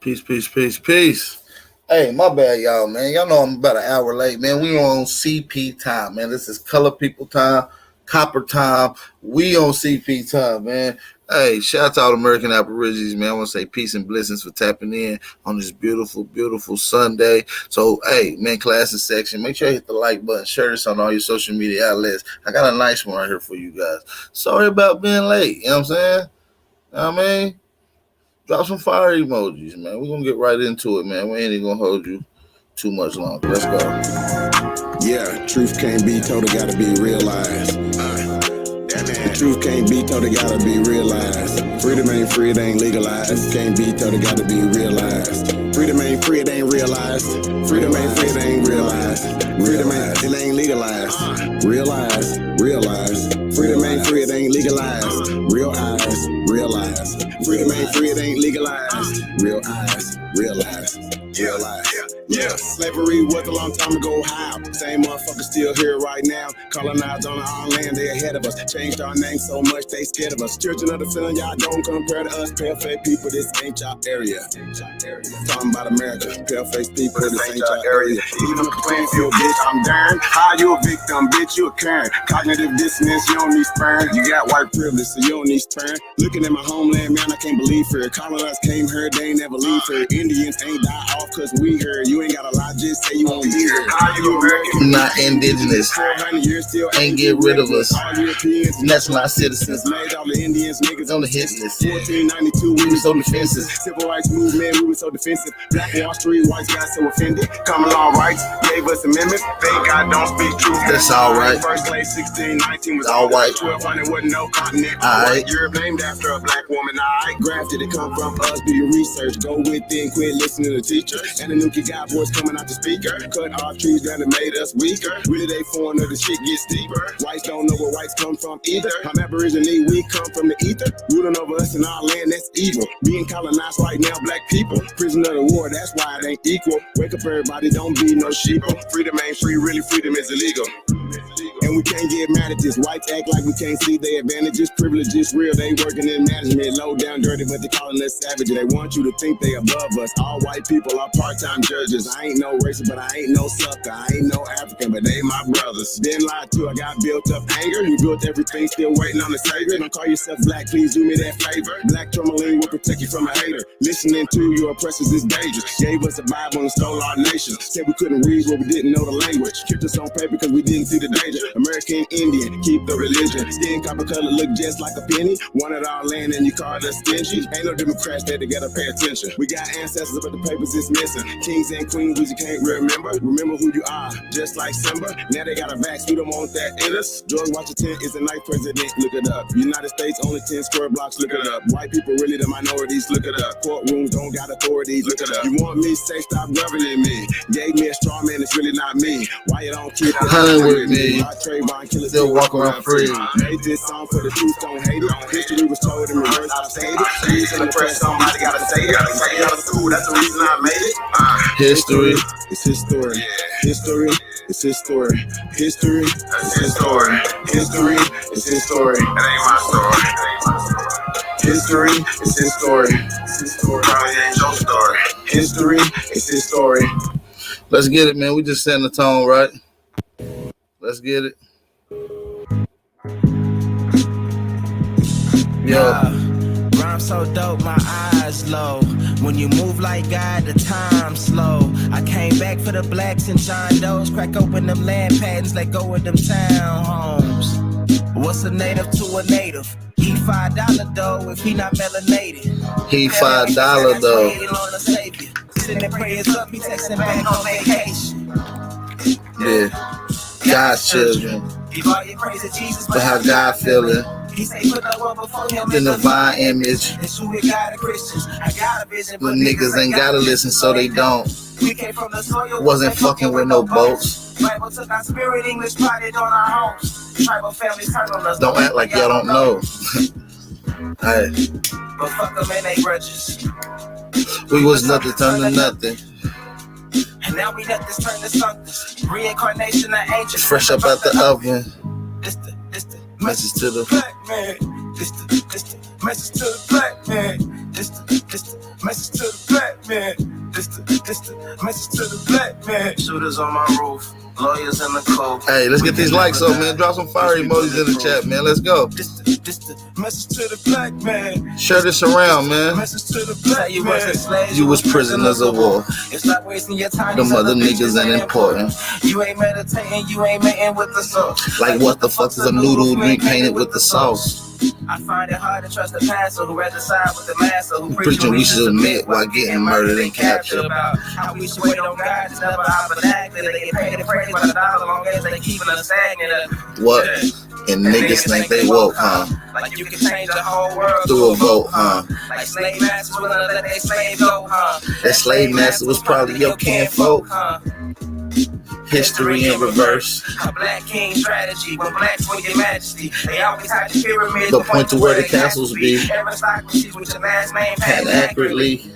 Peace, peace, peace, peace. Hey, my bad, y'all, man. Y'all know I'm about an hour late, man. We on CP time, man. This is color people time, copper time. We on CP time, man. Hey, shout out to all the American Aborigines, man. I want to say peace and blessings for tapping in on this beautiful, beautiful Sunday. So, hey, man, classes section, make sure you hit the like button, share this on all your social media outlets. I got a nice one right here for you guys. Sorry about being late, you know what I'm saying? You know what I mean? Drop some fire emojis, man. We're going to get right into it, man. We ain't even going to hold you too much longer. Let's go. Yeah, truth can't be told, it gotta be realized. The truth can't be told, it gotta be realized. Freedom ain't free, it ain't legalized. Can't be told, it gotta be realized. Freedom ain't free, it ain't realized. Freedom ain't free, it ain't realized. Freedom ain't, it ain't legalized. Realize, realize. Freedom ain't free, it ain't legalized. Real eyes, realize. Freedom ain't free, it ain't legalized. Real eyes, realize. Realize. Yeah, slavery was a long time ago. How? Same motherfuckers still here right now. Colonized on our own land, they ahead of us. Changed our name so much, they scared of us. Children of the sun, y'all don't compare to us. Pale-faced people, this ain't y'all area. Talking about America, pale-faced people, this ain't y'all area. Even the playing field, bitch, I'm darn. How you a victim, bitch, you a Karen. Cognitive dissonance, you don't need sperm. You got white privilege, so you don't need sperm. Looking at my homeland, man, I can't believe her. Colonized came here, they ain't never leave her. Indians ain't die off cause we heard. You ain't gotta lie, just say you won't be here. How you American? Not indigenous. 400 years still ain't get rid of us. All Europeans, that's not citizens. Made all the Indians, niggas on the hit list. 1492, we were so defensive. Civil rights movement, we were so defensive. Black Wall Street, whites got so offended. Common law rights gave us amendments. Thank God don't speak truth. That's all right. First slave 1619 was all white. 1200 wasn't no continent. All right. Europe named after a black woman. I grafted it come from us. Do your research. Go within, quit listening to the teacher. And the Nuki got voice coming out the speaker. Cut our trees down and made us weaker. Really they foreign or the shit gets deeper. Whites don't know where whites come from either. I'm Aboriginal, we come from the ether. Ruling over us in our land, that's evil. Being colonized right now, black people. Prisoner of the war, that's why it ain't equal. Wake up everybody, don't be no sheeple. Freedom ain't free, really freedom is illegal. And we can't get mad at this. Whites act like we can't see their advantages. Privilege is real, they working in management. Low down dirty, but they calling us savage. They want you to think they above us. All white people are part-time judges. I ain't no racist, but I ain't no sucker. I ain't no African, but they my brothers. Been lied to, I got built up anger. We built everything, still waiting on the savior. Don't call yourself black, please do me that favor. Black tourmaline will protect you from a hater. Listening to your oppressors is dangerous. Gave us a Bible and stole our nation. Said we couldn't read, but we didn't know the language. Kept us on paper because we didn't see the danger. American Indian, keep the religion. Skin copper color look just like a penny. Wanted our land and you called us stingy. Ain't no Democrats there to gotta pay attention. We got ancestors, but the papers is missing. Kings and queens, we just can't remember. Remember who you are, just like Simba. Now they got a vax, we don't want that in us. George Washington is the ninth president, look it up. United States, only 10 square blocks, look it up. White people really the minorities, look it up. Courtrooms don't got authorities, look it up. You want me, say stop governing me. Gave me a straw man, it's really not me. Why you don't keep hunting with me? Still walk around free. Made this song for the truth, don't hate it. History was told in reverse, I stated. Trees in the press, somebody gotta say it. Say out of school, that's the reason I made it. History. It's his story. History. It's his story. History. It's his story. History. It's his story. It ain't my story. History. It's his story. Probably ain't your story. History. It's his story. Let's get it, man. We just setting the tone, right? Let's get it. Rhyme so dope, my eyes low. When you move like God, the time slow. I came back for the blacks and John Doe's. Crack open them land patents, let go of them townhomes. What's a native to a native? He $5 though if he not melanated. He $5 though. Sending prayers up, he texting back on vacation. Yeah, God's children. Give all your praise to Jesus, but how God feeling? He say put the one before him in the divine image. It's who we got of Christians. I got a vision, but niggas ain't gotta listen, so they don't. We came from the soil, wasn't fucking with no boats. Bible took our spirit, English plotted on our homes. Tribal families turn on us. Don't act like y'all don't know. Hey. But fuck them and they grudges. We was nothing, turn to nothing. And now we let this turn to something. Reincarnation of ancients. Fresh up out the oven. This the message to the black man. This the message to the black man. This the message to the black man. to the black man. Shooters on my roof. Lawyers in the coat. Hey, let's get these likes up, man. Drop some fire emojis in the chat, man. Let's go. This the message to the black man. Share this around, man. Message to the black man. You was prisoners of war. It's not wasting your time. Them other niggas ain't important. You ain't meditating, you ain't mating with the sauce. Like what the fuck is a noodle drink painted with the sauce? I find it hard to trust the pastor who rather side with the master who Preaching we should admit while getting murdered and captured. About how we should wait on God is never opportunity. They get paid and praise by the dollar long as they keeping us stagnant. What? And niggas think they woke, huh? Like you can change the whole world Through a vote, huh? Like slave masters willing to let their slave go, huh? That slave master was probably your kinfolk. History in reverse. A black king strategy. When blacks win your majesty, they always hide the pyramids. But point to where the castles be. Aristocracies with your last name Pat accurately.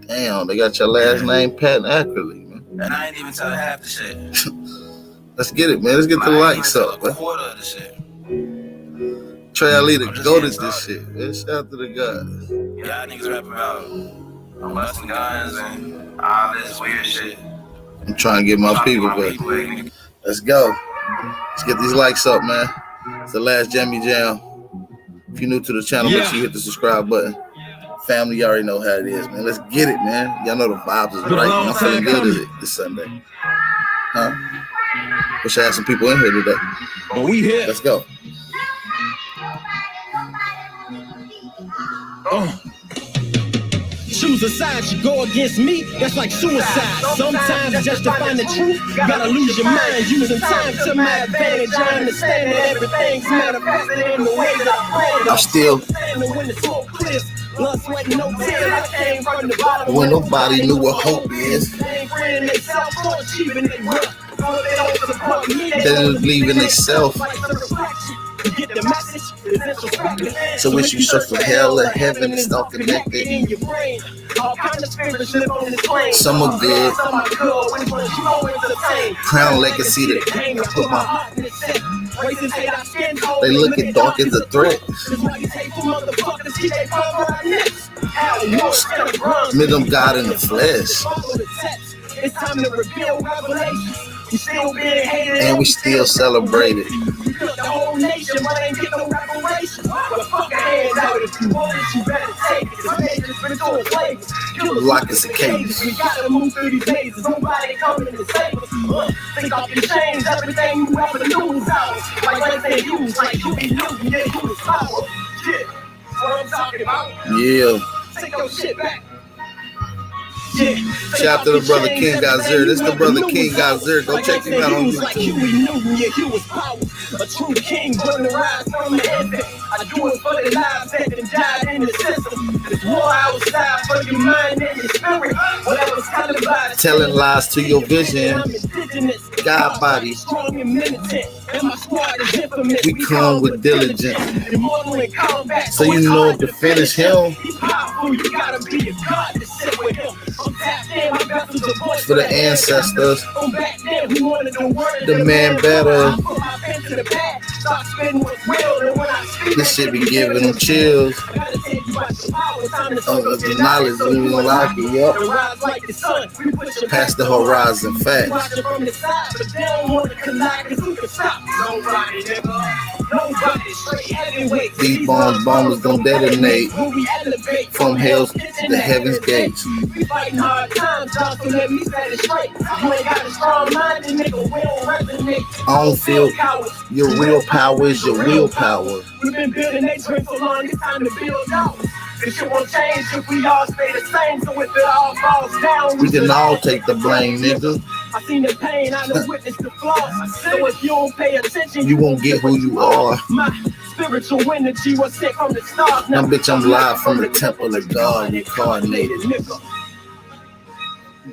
Damn, they got your last name pat accurately, man. And I ain't even tell half the shit. Let's get it, man. Let's get the likes up, man. Quarter of the shit. Trey Ali, the goat at this shit, man. Shout out to the guys. Y'all niggas rap about busting guns and all this weird shit. I'm trying to get my people, but let's go. Let's get these likes up, man. It's the last Jammy Jam. If you're new to the channel, make sure you hit the subscribe button. Family, you already know how it is, man. Let's get it, man. Y'all know the vibes is right. I'm feeling good this Sunday. Huh? Wish I had some people in here today. But we here. Let's go. Choose a side, you go against me, that's like suicide. Sometimes just to find the truth, gotta lose your mind. Using time to my advantage, I understand that everything's manifested in the way that I planned. I'm still when the smoke clears, blood, sweat, no tears. I came from the bottom when nobody knew what hope is. They ain't friending themselves, so achieving they will. They don't support me, They didn't believe in themselves. You get the message, it's introspective. So wish you search for hell or heaven, it's all connected. In your brain, all kinds of spirits live on this plane. Some are good. Some are good, which ones you always entertain. Crown legacy that I put my heart in the set. Races hate our skin tone. they look at dark as a threat. That's why you take two motherfuckers, keep they power on our necks. Mid them God in the flesh. Follow the text. It's time to reveal revelations. We still being hated And we still celebrate it. We built the whole nation, but ain't get no reparations. Well, fuck your hands out if you want it, you better take it. Cause niggas been doing flavors. Killers Lock us in cages. We gotta move through these mazes. Nobody coming to save us. Think off your chains, everything you ever knew is ours. Like they use, like you be new, yeah, you was power. Shit, that's what I'm talking about. Yeah. Take your shit back. Yeah. Shout out to the brother King Gazir. This the brother King Gazir. Go check him out on YouTube. A true king born to rise from the infant. I do it for the lives that have died in the system. There's war outside for your mind and your spirit. Whatever's televised. Telling lies to your vision. I'm indigenous. God body. Strong and militant. And my squad is infamous. We come with diligence. Immortal in combat. So you know to finish him. He's powerful. You gotta be a god to sit with him. I'm tapped in. My vessel's a voice For the ancestors. From back then, we wanted the word. The man better. I put my pen to the pad. Start spinning with will. And when I speak, This shit be giving them chills. I gotta take you out your power. Time to The knowledge we gonna lock it up. rise like the sun. We push it Past the horizon. Facts. Watching from the side, but they don't want to collide. Cause who can stop? Nobody, nigga. Nobody. Straight heavyweight. These bombs gonna detonate When we elevate from hell's to heaven's gates. We fighting hard times, dog, so let me set it straight. You ain't got a strong mind, and nigga, we don't resonate. I don't feel your real power is your willpower. We've been building nature for long, it's time to build out. This shit won't change if we all stay the same, so if it all falls down, We can all take the blame, nigga. I seen the pain, I done witnessed the flaws. So if you don't pay attention, You won't get who you are. My spiritual energy was sent from the stars. Now, bitch, I'm live from the temple of God incarnated. Nigga.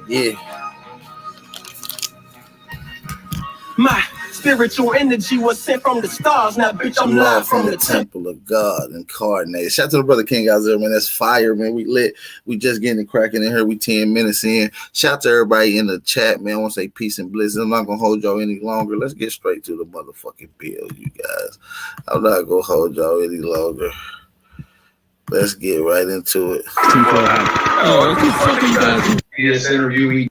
Yeah. My spiritual energy was sent from the stars. Now, bitch, I'm I'm live live from the temple of God incarnated. Shout out to the brother King out there, man. That's fire, man. We lit. We just getting it cracking in here. We 10 minutes in. Shout out to everybody in the chat, man. I want to say peace and bliss. I'm not going to hold y'all any longer. Let's get straight to the motherfucking bill, you guys. I'm not going to hold y'all any longer. Let's get right into it. Oh, previous interview we.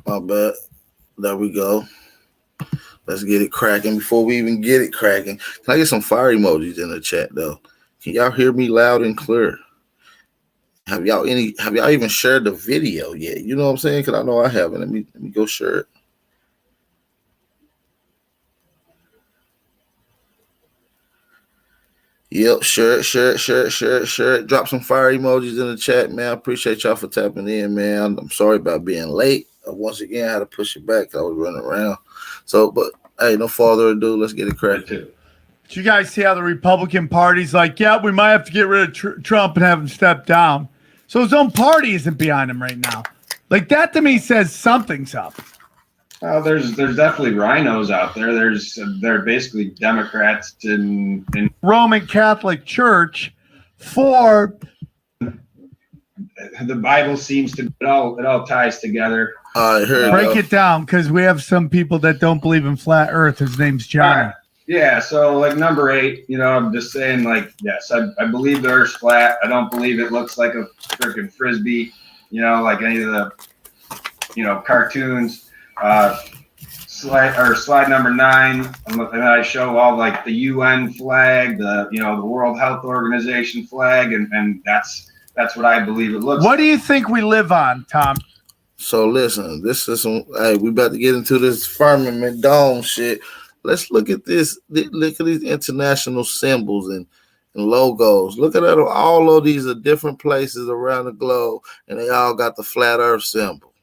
My bad. There we go. Let's get it cracking. Before we even get it cracking, can I get some fire emojis in the chat though? Can y'all hear me loud and clear? Have y'all even shared the video yet? You know what I'm saying? Because I know I haven't. Let me go share it. Yep, share it. Drop some fire emojis in the chat, man. I appreciate y'all for tapping in, man. I'm sorry about being late. Once again, I had to push it back because I was running around. So, but hey, no further ado, let's get it cracking. Did you guys see how the Republican Party's like, yeah, we might have to get rid of Trump and have him step down? So his own party isn't behind him right now. Like, that to me says something's up. Well, there's definitely rhinos out there. They're basically Democrats in Roman Catholic Church for the Bible seems to it all ties together. Break it down, because we have some people that don't believe in flat Earth. His name's Johnny. Right. Yeah, so like number 8, I'm just saying, like, yes, I believe the Earth's flat. I don't believe it looks like a freaking frisbee, like any of the cartoons. Slide number 9, and I show all like the UN flag, the World Health Organization flag, and that's what I believe it looks. What do you think we live on, Tom? So listen, this is we about to get into this firmament dome shit. Let's look at this. Look at these international symbols and logos. Look at that. All of these are different places around the globe, and they all got the flat Earth symbol.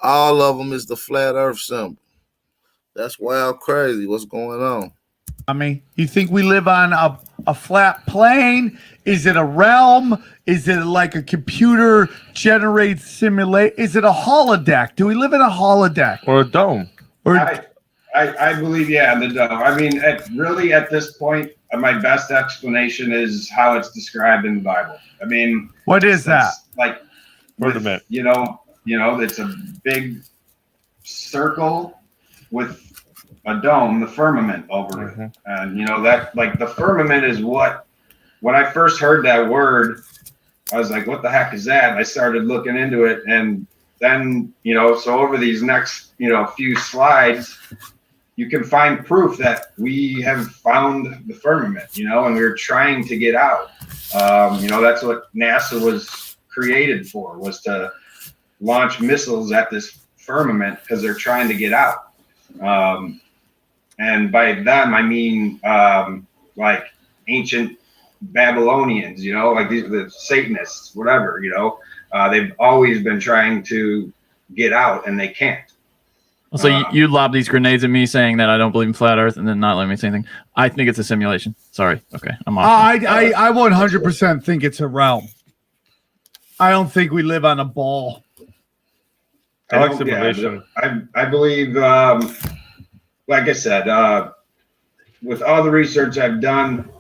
All of them is the flat Earth symbol. That's wild crazy. What's going on? I mean, you think we live on a flat plane? Is it a realm? Is it like a computer generated simulate? Is it a holodeck? Do we live in a holodeck or a dome? Or I believe, the dome. I mean, at this point, my best explanation is how it's described in the Bible. I mean, what is that? Like, Firmament. It's a big circle with a dome, the firmament over it. And that, like, the firmament is what, when I first heard that word, I was like, what the heck is that? And I started looking into it, and then, so over these next, few slides, you can find proof that we have found the firmament, and we're trying to get out. That's what NASA was created for, was to launch missiles at this firmament because they're trying to get out. And by them, I mean, like ancient Babylonians, like the Satanists, whatever, they've always been trying to get out and they can't. So you lob these grenades at me saying that I don't believe in flat Earth and then not letting me say anything. I think it's a simulation. Sorry. Okay, I'm off. I 100% think it's a realm. I don't think we live on a ball. I believe, like I said, with all the research I've done,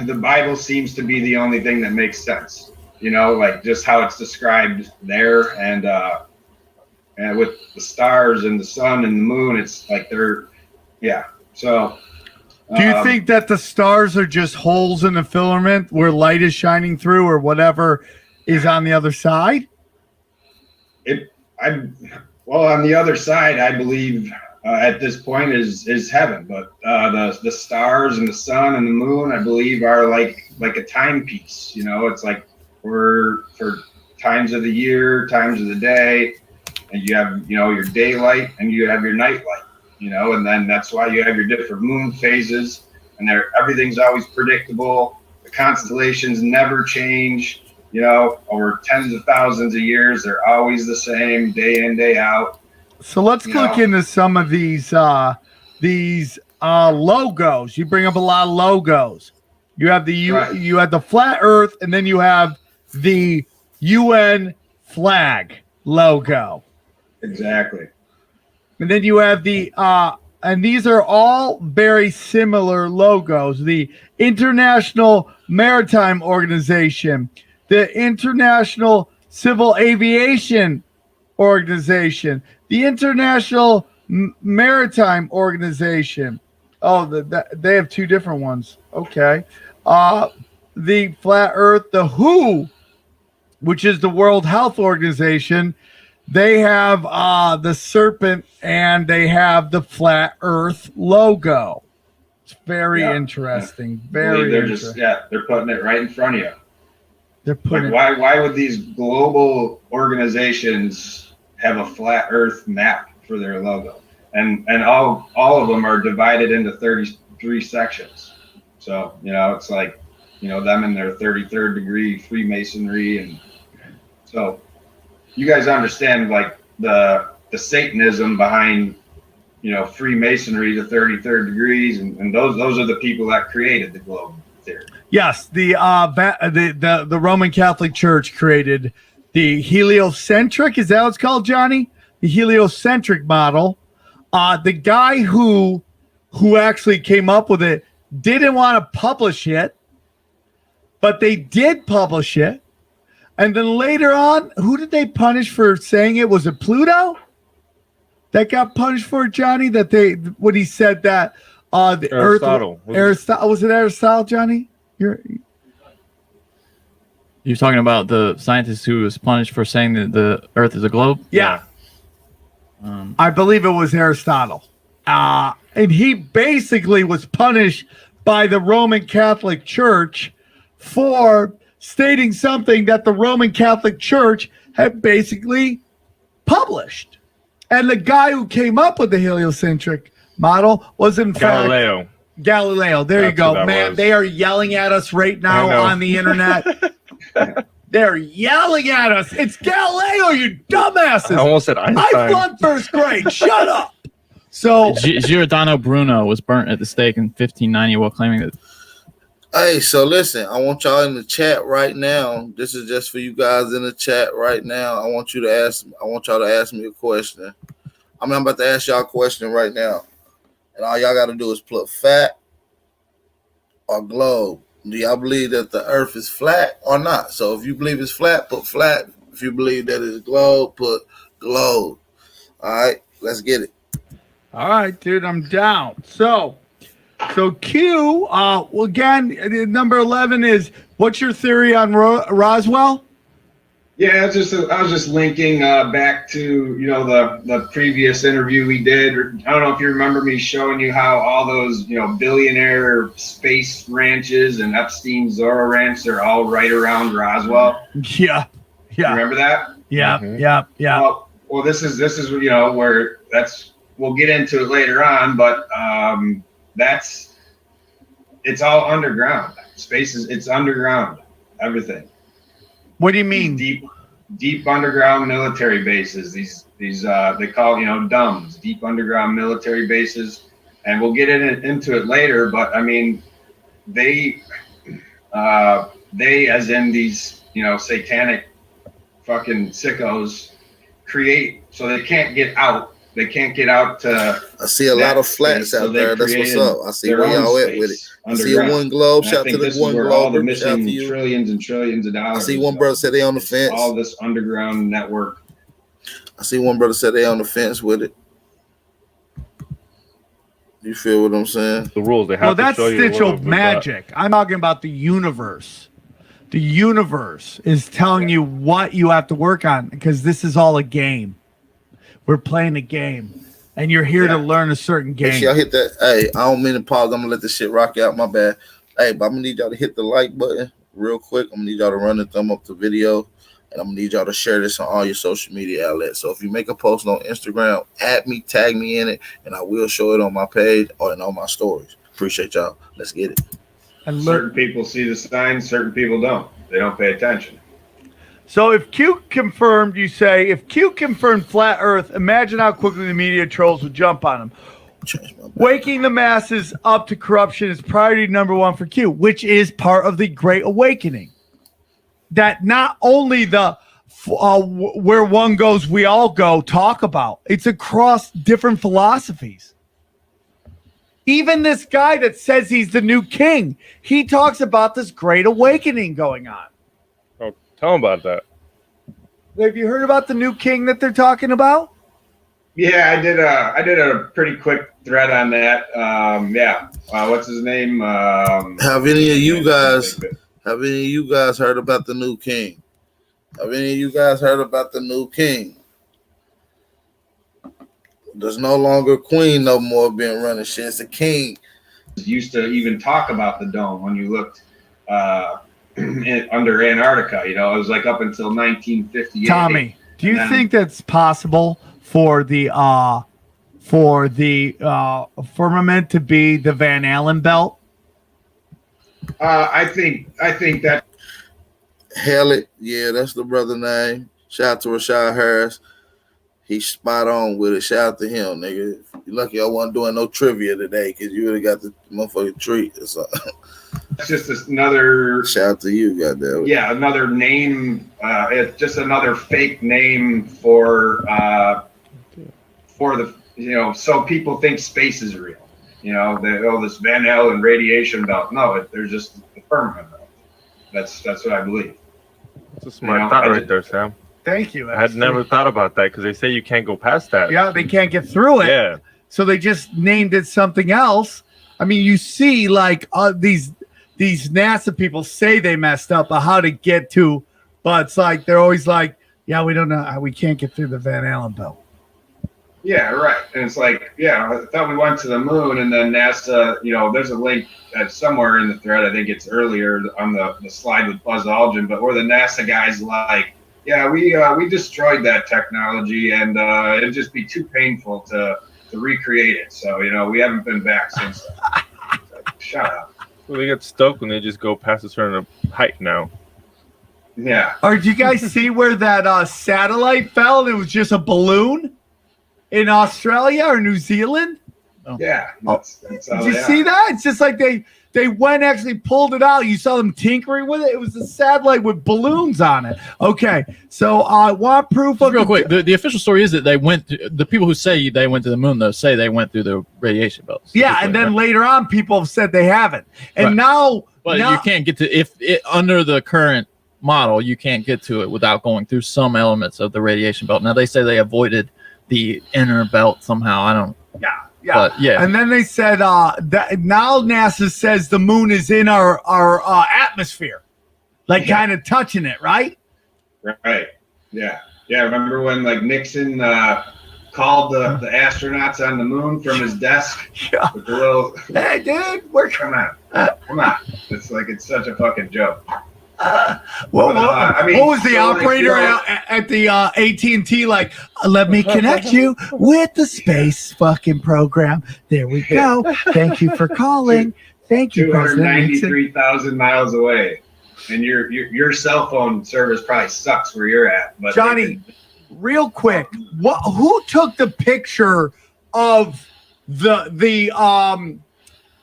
the Bible seems to be the only thing that makes sense. Like just how it's described there, and with the stars and the sun and the moon, it's like So, do you think that the stars are just holes in the firmament where light is shining through, or whatever is on the other side? On the other side, I believe at this point is heaven, but the stars and the sun and the moon, I believe, are like a timepiece. It's like for times of the year, times of the day, and you have your daylight and you have your nightlight. And then that's why you have your different moon phases, and everything's always predictable. The constellations never change. Over tens of thousands of years, they're always the same, day in, day out. So let's look into some of these logos. You bring up a lot of logos. You have you have the flat Earth, and then you have the UN flag logo. Exactly. And then you have the and these are all very similar logos. The International Maritime Organization, the International Civil Aviation Organization, the International Maritime Organization. Oh, they have two different ones. Okay. The Flat Earth, the WHO which is the World Health Organization, they have the serpent and they have the flat Earth logo. It's very interesting. Very they're interesting. they're putting it right in front of you. They're putting why would these global organizations have a flat Earth map for their logo? And all of them are divided into 33 sections. So, it's like, them in their 33rd degree Freemasonry. And so you guys understand like the Satanism behind, Freemasonry, the 33rd degrees. And those are the people that created the globe theory. Yes. The Roman Catholic Church created the heliocentric. Is that what it's called, Johnny? The heliocentric model. The guy who actually came up with it didn't want to publish it, but they did publish it. And then later on, who did they punish for saying it? Was it Pluto that got punished for it, Johnny? When he said that the Aristotle. Aristotle, was it Aristotle, Johnny? You're talking about the scientist who was punished for saying that the Earth is a globe? Yeah. I believe it was Aristotle. And he basically was punished by the Roman Catholic Church for stating something that the Roman Catholic Church had basically published. And the guy who came up with the heliocentric model was in Galileo. fact Galileo. There you go, man. They are yelling at us right now on the internet. They're yelling at us. It's Galileo, you dumbasses. I almost said Einstein. I flunked first grade. Shut up. So Giordano Bruno was burnt at the stake in 1590 while claiming that. Hey, so listen, I want y'all in the chat right now. This is just for you guys in the chat right now. I want y'all to ask me a question. I'm about to ask y'all a question right now. And all y'all got to do is put fat or globe. Do y'all believe that the earth is flat or not? So if you believe it's flat, put flat. If you believe that it's globe, put globe. All right, let's get it. All right, dude, I'm down. So Q, well, again, number 11 is, what's your theory on Roswell? Yeah, I was just linking back to the previous interview we did. I don't know if you remember me showing you how all those billionaire space ranches and Epstein Zorro Ranch, they're all right around Roswell. Yeah. You remember that? Yeah, yeah. Well, this is where we'll get into it later on, but it's all underground. Space it's underground. Everything. What do you mean? Deep underground military bases. These they call DUMBs, deep underground military bases, and we'll get into it later. But I mean, they as in these satanic fucking sickos create so they can't get out. They can't get out to. I see a lot of flats out there. That's what's up. I see where y'all at with it. I see one globe. Shout to the one globe. All the missing trillions and trillions of dollars. I see one brother said they on the fence. All this underground network. I see one brother said they on the fence with it. You feel what I'm saying? The rules they have. Well, that's stitchled magic. I'm talking about the universe. The universe is telling you what you have to work on because this is all a game. We're playing a game, and you're here to learn a certain game. Hey, y'all hit that. Hey, I don't mean to pause. I'm gonna let this shit rock out. My bad. Hey, but I'm gonna need y'all to hit the like button real quick. I'm gonna need y'all to run the thumb up the video, and I'm gonna need y'all to share this on all your social media outlets. So if you make a post on Instagram, add me, tag me in it, and I will show it on my page or on my stories. Appreciate y'all. Let's get it. And certain people see the signs, certain people don't. They don't pay attention. So if Q confirmed, you say, if Q confirmed flat Earth, imagine how quickly the media trolls would jump on him. Waking the masses up to corruption is priority number one for Q, which is part of the Great Awakening. That not only the where one goes, we all go talk about. It's across different philosophies. Even this guy that says he's the new king, he talks about this Great Awakening going on. Tell them about that. Have you heard about the new king that they're talking about? Yeah, I did a pretty quick thread on that. What's his name? Have any of you guys heard about the new king? Have any of you guys heard about the new king? There's no longer a queen no more being running shit. It's a king. Used to even talk about the dome when you looked under Antarctica. You know, it was like up until 1958. Tommy, do you think that's possible for the firmament to be the Van Allen belt? I think that. Hell it. Yeah, that's the brother name. Shout out to Rashad Harris. He's spot on with it. Shout out to him, nigga. You're lucky I wasn't doing no trivia today because you would have got the motherfucking treat. It's just another. Shout out to you, goddamn. Yeah, another name. It's just another fake name for the, you know, so people think space is real. You know, this Van Allen radiation belt. No, there's just the firmament belt. That's what I believe. That's a smart thought right there, Sam. Thank you. I had never thought about that because they say you can't go past that. Yeah, they can't get through it. Yeah. So they just named it something else. I mean, you see, like these NASA people say they messed up on how to get to, but it's like they're always like, yeah, we don't know how we can't get through the Van Allen belt. Yeah, right. And it's like, yeah, I thought we went to the moon, and then NASA, you know, there's a link somewhere in the thread. I think it's earlier on the slide with Buzz Aldrin, but where the NASA guys like, yeah, we destroyed that technology, and it'd just be too painful to recreate it. So, you know, we haven't been back since then. Like, shut up. Well, they get stoked when they just go past a certain height now. Yeah. Or did you guys see where that satellite fell and it was just a balloon in Australia or New Zealand? Yeah. That's did you see that? It's just like they went actually pulled it out. You saw them tinkering with it. It was a satellite with balloons on it. Okay, so I want proof of real quick. The official story is that they went. The people who say they went to the moon, though, say they went through the radiation belts. Yeah, and then later on, people have said they haven't. And now, you can't get to under the current model, you can't get to it without going through some elements of the radiation belt. Now they say they avoided the inner belt somehow. I don't. Yeah. But, yeah. And then they said that now NASA says the moon is in our atmosphere, like kind of touching it, right? Right. Yeah. Yeah. Remember when like Nixon called the astronauts on the moon from his desk? Yeah. With the little. Hey, dude, we're come on. It's like it's such a fucking joke. What was the operator at the AT&T like? Let me connect you with the space fucking program. There we go. Thank you for calling. Thank you, 293,000 miles away, and your cell phone service probably sucks where you're at. But Johnny, real quick, who took the picture of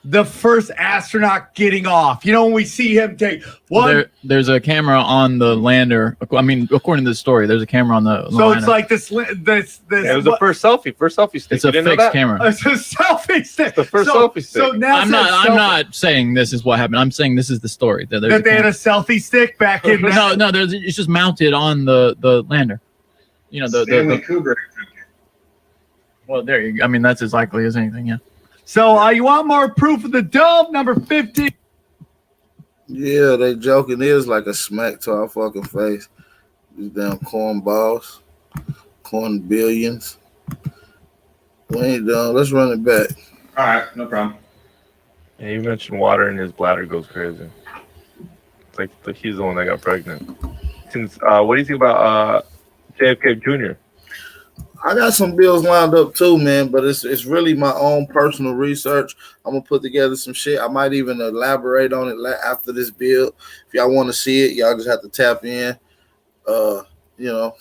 the first astronaut getting off? You know, when we see him take one. There's a camera on the lander. I mean, according to the story, there's a camera on the so lander. it's like this. Yeah, it was the first selfie stick. It's a fixed camera. It's a selfie stick. It's the first selfie stick. So now I'm not saying this is what happened. I'm saying this is the story. That they had a selfie stick back in. No, it's just mounted on the lander. You know, the Kubrick. Well, there you go. I mean, that's as likely as anything. Yeah. So you want more proof of the dome, number 50? Yeah, they joking is like a smack to our fucking face. These damn corn balls, corn billions. We ain't done. Let's run it back. All right, no problem. Yeah, you mentioned water and his bladder goes crazy. It's like he's the one that got pregnant. Since what do you think about JFK Jr.? I got some bills lined up too, man, but it's really my own personal research. I'm gonna put together some shit. I might even elaborate on it after this build. If y'all want to see it, y'all just have to tap in. You know.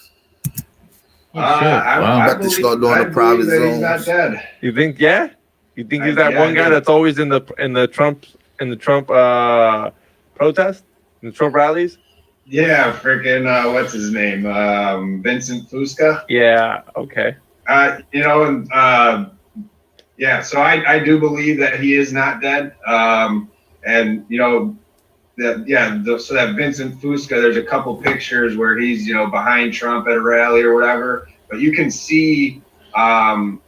I got to start doing the private zones. He's not dead. You think? Yeah. You think he's that one guy that's always in the Trump protest, in the Trump rallies? Yeah, freaking what's his name? Vincent Fusca. Yeah. Okay. You know, and yeah. So I do believe that he is not dead. And you know, so that Vincent Fusca. There's a couple pictures where he's behind Trump at a rally or whatever. But you can see JFK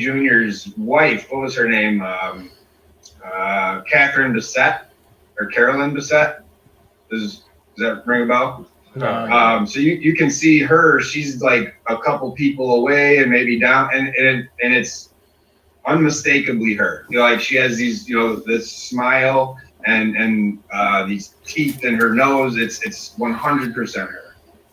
Jr.'s wife. What was her name? Catherine Bessette or Carolyn Bessette. Does that ring a bell? So you can see her. She's like a couple people away and maybe down, and it's unmistakably her. You know, like she has these, you know, this smile and these teeth in her nose. It's 100% her.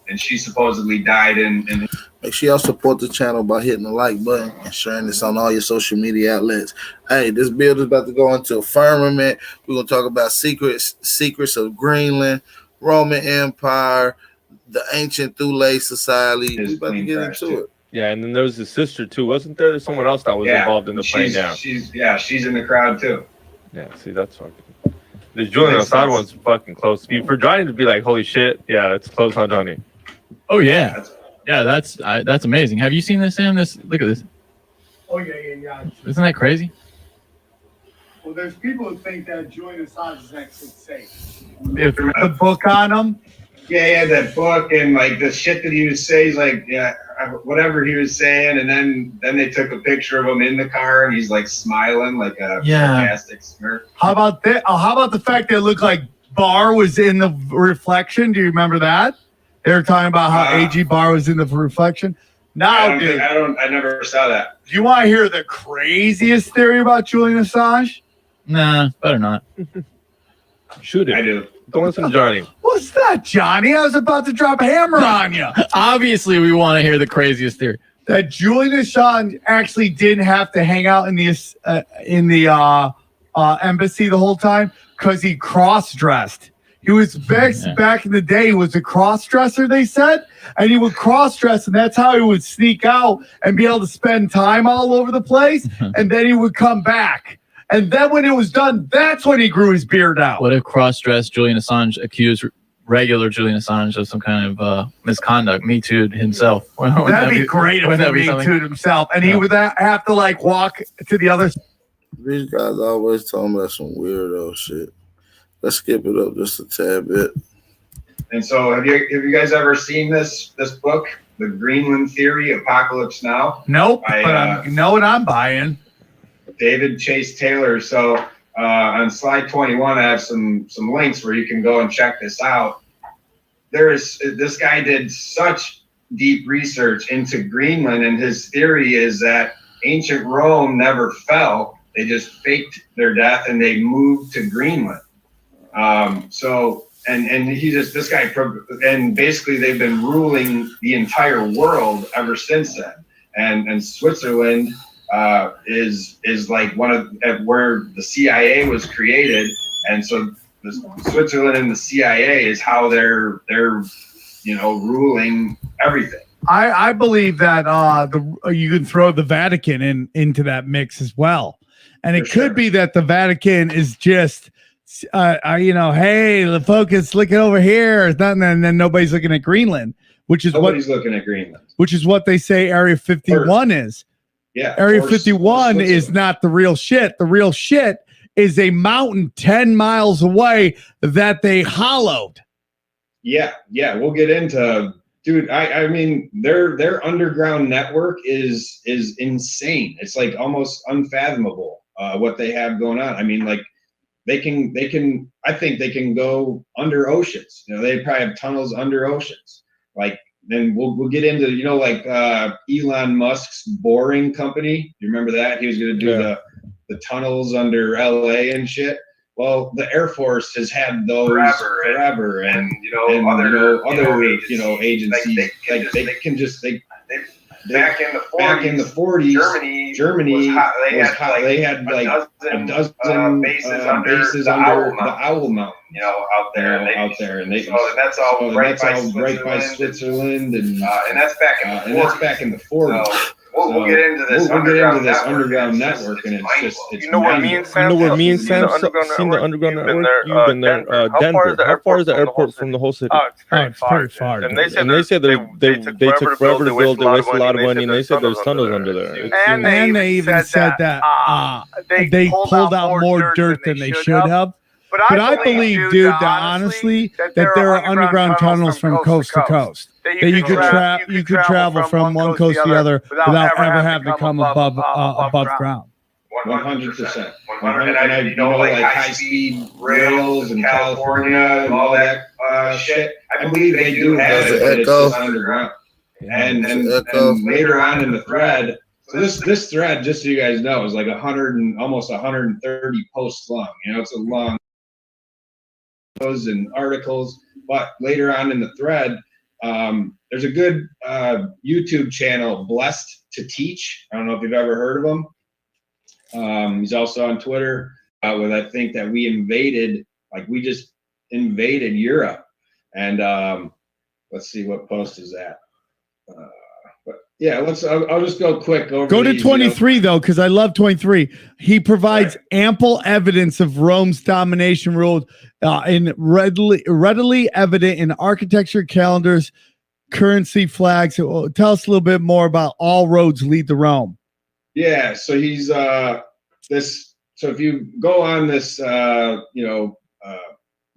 And she supposedly died in. Make sure y'all support the channel by hitting the like button and sharing this on all your social media outlets. Hey, this build is about to go into a firmament. We're gonna talk about secrets of Greenland, Roman Empire, the ancient Thule society. We're about to get into it. Yeah, and then there was his sister too, wasn't there? There's someone else that was involved in the plane down. She's in the crowd too. Yeah, see, that's fucking. The Julian Assange one's fucking close. For Johnny to be like, holy shit, yeah, it's close on Johnny. Oh yeah, that's amazing. Have you seen this, Sam? Look at this. Oh yeah. Isn't that crazy? Well, there's people who think that Julian Assange is actually safe. If the book on him. Yeah, that book and like the shit that he was saying, like whatever he was saying, and then they took a picture of him in the car and he's like smiling like a sarcastic smirk. How about that? How about the fact that it looked like Barr was in the reflection? Do you remember that? They were talking about how AG Barr was in the reflection. Now, dude, I never saw that. Do you want to hear the craziest theory about Julian Assange? Nah, better not. Shoot it. I do. Don't listen to Johnny. What's that, Johnny? I was about to drop a hammer on you. Obviously, we want to hear the craziest theory. That Julian Assange actually didn't have to hang out in the embassy the whole time because he cross-dressed. He was back in the day. He was a cross-dresser, they said, and he would cross-dress, and that's how he would sneak out and be able to spend time all over the place, and then he would come back. And then when it was done, that's when he grew his beard out. What if cross-dressed Julian Assange accused regular Julian Assange of some kind of misconduct, Me Too'd himself? That'd be great if he Me Too'd himself. And he would have to like walk to the other. These guys always talking about some weirdo shit. Let's skip it up just a tad bit. And so have you guys ever seen this book, The Greenland Theory, Apocalypse Now? Nope, but I know what I'm buying. David Chase Taylor. So on slide 21, I have some links where you can go and check this out. This guy did such deep research into Greenland, and his theory is that ancient Rome never fell. They just faked their death and they moved to Greenland. This guy, and basically they've been ruling the entire world ever since then. And Switzerland is like one of where the CIA was created, and so Switzerland and the CIA is how they're ruling everything. I believe that you can throw the Vatican into that mix as well, and it could be that the Vatican is just hey, the focus looking over here, and then nobody's looking at Greenland, Nobody's looking at Greenland, which is what they say Area 51 is. Yeah, Area 51 is not the real shit. The real shit is a mountain 10 miles away that they hollowed. Yeah, we'll get into, dude. I mean, their underground network is insane. It's like almost unfathomable what they have going on. I mean, like they can. I think they can go under oceans. They probably have tunnels under oceans. Like. Then we'll get into Elon Musk's boring company. You remember that? He was going to do the tunnels under LA and shit. Well, the Air Force has had those forever, and other agencies they can just back in the 40s, Germany was hot. They had like a dozen bases under the Owl Mountain, out there, and that's all right by Switzerland, and that's back in the 40s. So, we'll get into this underground network, and it's where me and Sam seen the underground network. You've been there, Denver. How far is the airport from the whole city? Oh, it's very far. And they said they took forever to build. They wasted a lot of money, and they said there's tunnels under there. And they even said that they pulled out more dirt than they should have. But I believe, dude, that honestly, that there are underground tunnels from coast to coast. That you could travel from one coast to the other without ever having to come above ground. 100%. 100, and I like high-speed rails in California and all that shit. I believe they do have it, but it's just underground. And later on in the thread, so this thread, just so you guys know, is like almost 130 posts long. You know, it's a long posts and articles. But later on in the thread, there's a good YouTube channel, Blessed to Teach. I don't know if you've ever heard of him. He's also on Twitter. With I think that we just invaded Europe. And let's see, what post is that? But yeah, I'll just go quick over. Go to 23 though, because I love 23. He provides ample evidence of Rome's domination ruled in readily evident in architecture, calendars, currency, flags. Tell us a little bit more about All Roads Lead to Rome. Yeah, so he's this. So if you go on this,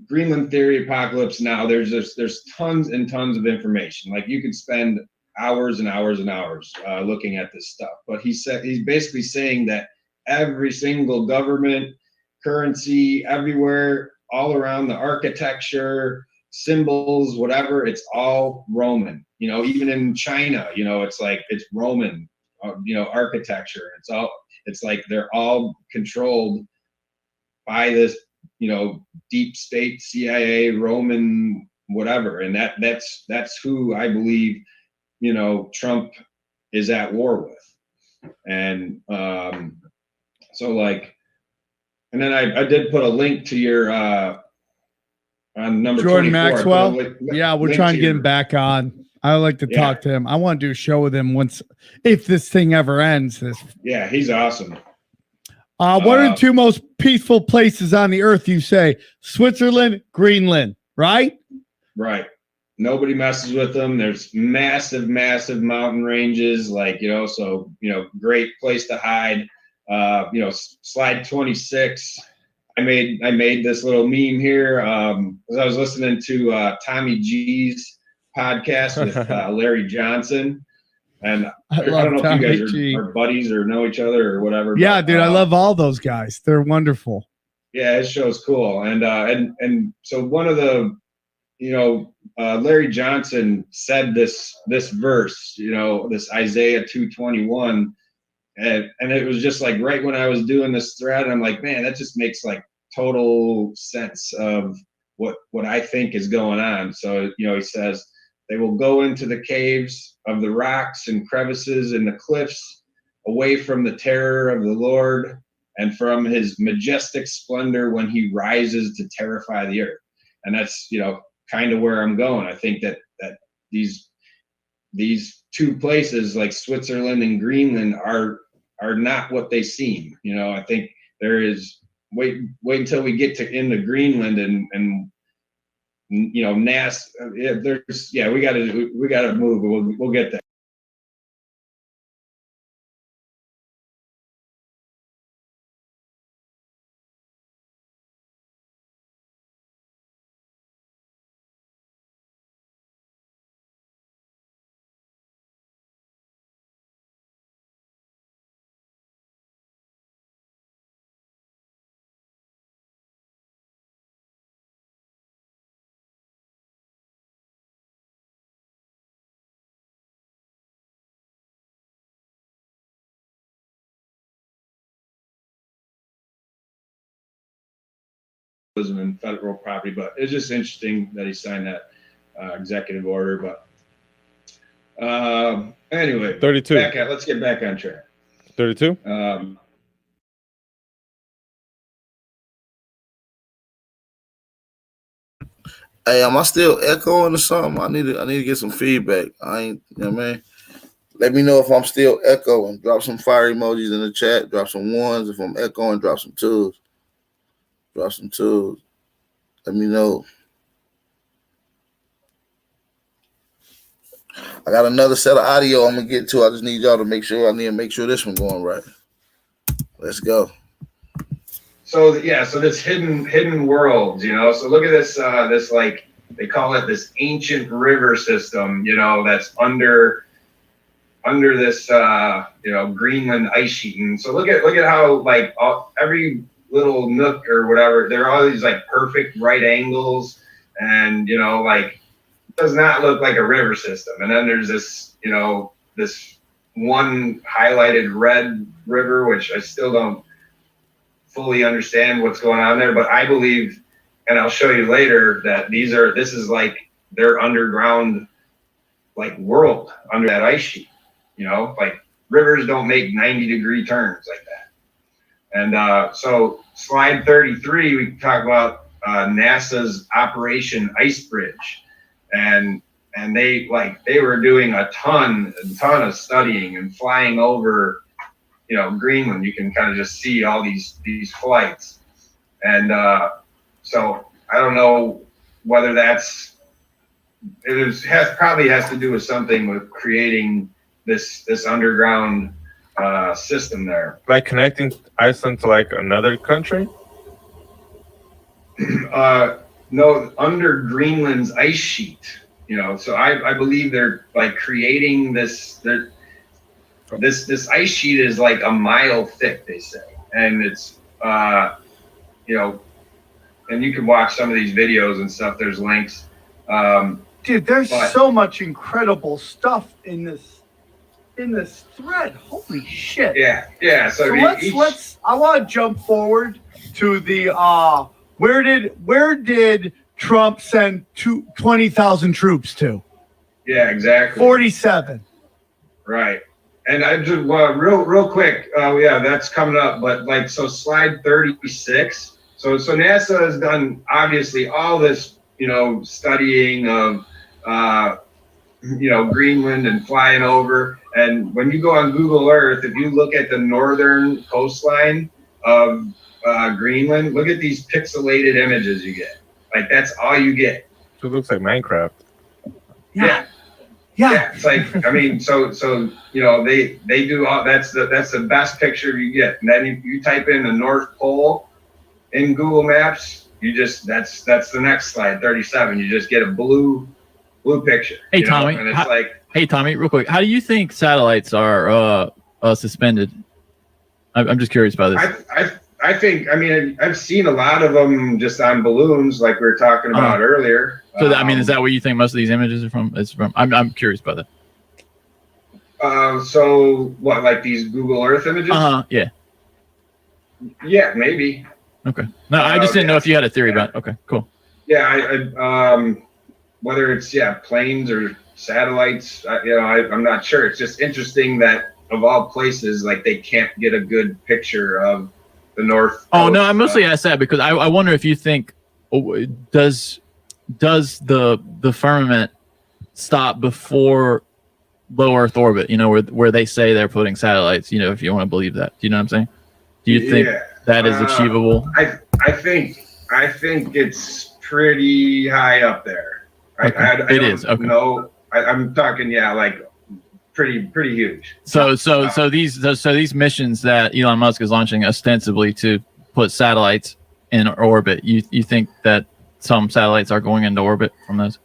Greenland theory apocalypse now, there's tons and tons of information. Like you could spend hours and hours and hours looking at this stuff. But he's basically saying that every single government, currency, everywhere, all around the architecture, symbols, whatever, it's all Roman. You know, even in China, you know, it's Roman, architecture. It's like they're all controlled by this, deep state, CIA, Roman, whatever. And that's who I believe, Trump is at war with. And so like, and then I did put a link to your on number Jordan 24. Maxwell. Yeah, we're trying to get him back on. I would like to talk to him. I want to do a show with him once, if this thing ever ends. Yeah, he's awesome. What are the two most peaceful places on the earth? You say Switzerland, Greenland, right? Right. Nobody messes with them. There's massive, massive mountain ranges, so great place to hide. Slide 26. I made this little meme here. As I was listening to Tommy G's podcast with Larry Johnson. And I don't know if you guys are buddies or know each other or whatever. Yeah, dude, I love all those guys. They're wonderful. Yeah, his show's cool. And so one of the, Larry Johnson said this verse, this Isaiah 2:21, and it was just like right when I was doing this thread, I'm like, man, that just makes like total sense of what I think is going on. So, he says, they will go into the caves of the rocks and crevices and the cliffs, away from the terror of the Lord and from his majestic splendor when he rises to terrify the earth. And that's, kind of where I'm going. I think that these two places like Switzerland and Greenland are not what they seem. I think there is wait until we get into Greenland and NASA. We gotta move. We'll get there. And federal property, but it's just interesting that he signed that executive order. But anyway, 32. Let's get back on track. 32. Hey, am I still echoing or something? I need to get some feedback. I ain't, man. Let me know if I'm still echoing. Drop some fire emojis in the chat. Drop some ones. If I'm echoing, drop some twos. Let me know. I got another set of audio I'm gonna get to. I just need y'all to make sure. I need to make sure this one going right. Let's go. So this hidden worlds, So look at this. This like they call it this ancient river system, that's under under this Greenland ice sheet. And so look at how like every little nook or whatever, there are all these like perfect right angles, and like it does not look like a river system. And then there's this this one highlighted red river, which I still don't fully understand what's going on there, but I believe, and I'll show you later, that this is like their underground like world under that ice sheet. Like rivers don't make 90-degree turns like that. And so slide 33, we talk about NASA's Operation Ice Bridge, and they were doing a ton of studying and flying over Greenland. You can kind of just see all these flights, and so I don't know whether probably has to do with something with creating this underground system there. Like connecting Iceland to like another country? No, under Greenland's ice sheet. So I believe they're like creating this. This ice sheet is like a mile thick, they say, and it's and you can watch some of these videos and stuff. There's links. Dude, there's so much incredible stuff in this thread. Holy shit. Yeah. So let's I want to jump forward to the where did Trump send 20,000 troops to? Yeah, exactly. 47. Right. And I just real quick, that's coming up. But like, so slide 36. So NASA has done obviously all this, studying of, Greenland and flying over. And when you go on Google Earth, if you look at the northern coastline of Greenland, look at these pixelated images you get. Like that's all you get. It looks like Minecraft. Yeah. It's like, I mean, so they do all that's the best picture you get. And then you type in the North Pole in Google Maps, that's the next slide, 37. You just get a blue picture. Hey Tommy, and it's hey Tommy, real quick, how do you think satellites are suspended? I'm just curious about this. I think, I've seen a lot of them just on balloons, like we were talking about earlier. So, is that what you think most of these images are from? I'm curious about that. So what, like these Google Earth images? Yeah. Yeah, maybe. Okay. No, I just didn't know if you had a theory about it. Okay, cool. Yeah, I whether it's planes or satellites, I'm not sure. It's just interesting that of all places, like they can't get a good picture of the North. Oh no, I mostly asked that because I wonder if you think does the firmament stop before low Earth orbit? Where they say they're putting satellites. If you want to believe that, do you know what I'm saying? Do you think that is achievable? I think it's pretty high up there. Okay. I it is. Okay. No, I'm talking like pretty huge. So these missions that Elon Musk is launching ostensibly to put satellites in orbit, you think that some satellites are going into orbit from those?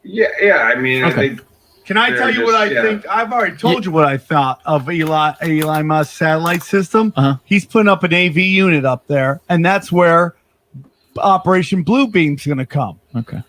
Yeah. I mean, okay. Can I tell you what I think? I've already told you what I thought of Elon Musk's satellite system. He's putting up an AV unit up there, and that's where Operation Bluebeam's going to come. Okay.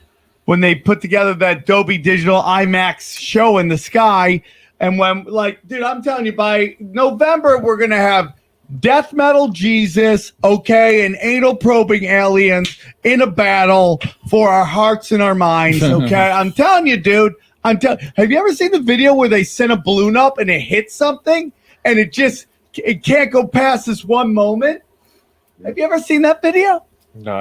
When they put together that Dolby Digital IMAX show in the sky, and when, dude, I'm telling you, by November, we're going to have death metal Jesus, and anal probing aliens in a battle for our hearts and our minds, okay? I'm telling you, dude. Have you ever seen the video where they send a balloon up and it hits something and it can't go past this one moment? Have you ever seen that video? No.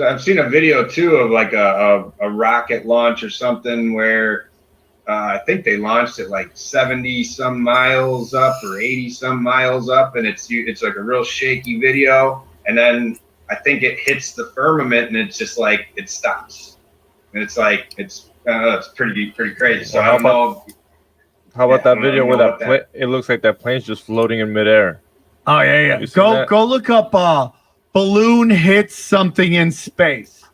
I've seen a video too of like a rocket launch or something where I think they launched it like 70 some miles up or 80 some miles up, and it's like a real shaky video, and then I think it hits the firmament and it's just like it stops, and it's pretty crazy. So I don't know. How about that video where it looks like that plane's just floating in midair? Oh yeah. Go look up balloon hits something in space,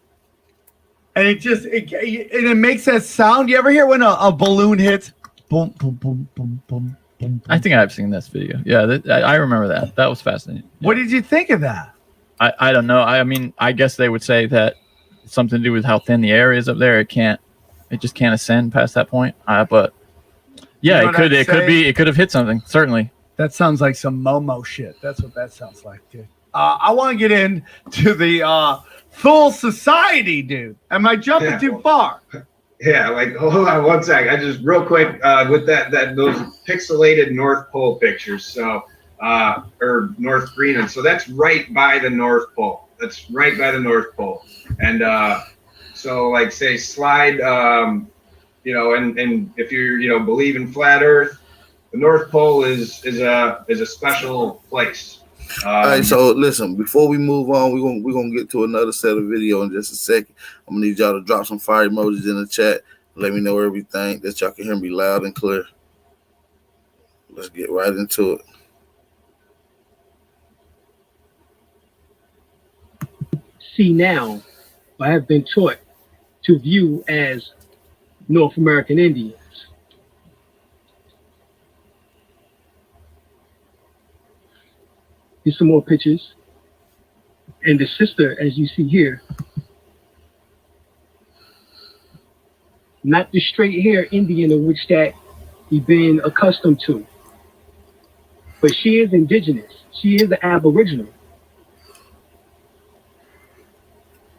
and it makes that sound. You ever hear when a balloon hits? boom, boom, boom, boom, boom, boom. I think I've seen this video. Yeah, I remember that. That was fascinating. Yeah. What did you think of that? I don't know. I mean, I guess they would say that it's something to do with how thin the air is up there. It just can't ascend past that point. But yeah, You know it could have hit something. Certainly. That sounds like some Momo shit. That's what that sounds like, dude. I want to get into the Thule Society, dude. Am I jumping too far? Yeah, like hold on one sec. I just real quick with those pixelated North Pole pictures. So or North Greenland. So that's right by the North Pole. That's right by the North Pole. And so like say slide you know, and if you believe in flat Earth, the North Pole is a special place. All right, so listen, before we move on, we're gonna get to another set of video in just a second. I'm gonna need y'all to drop some fire emojis in the chat. Let me know everything that y'all can hear me loud and clear. Let's get right into it. See now, I have been taught to view as North American Indians. Here's some more pictures. And the sister, as you see here, not the straight hair Indian of which that you've been accustomed to, but she is indigenous. She is an Aboriginal.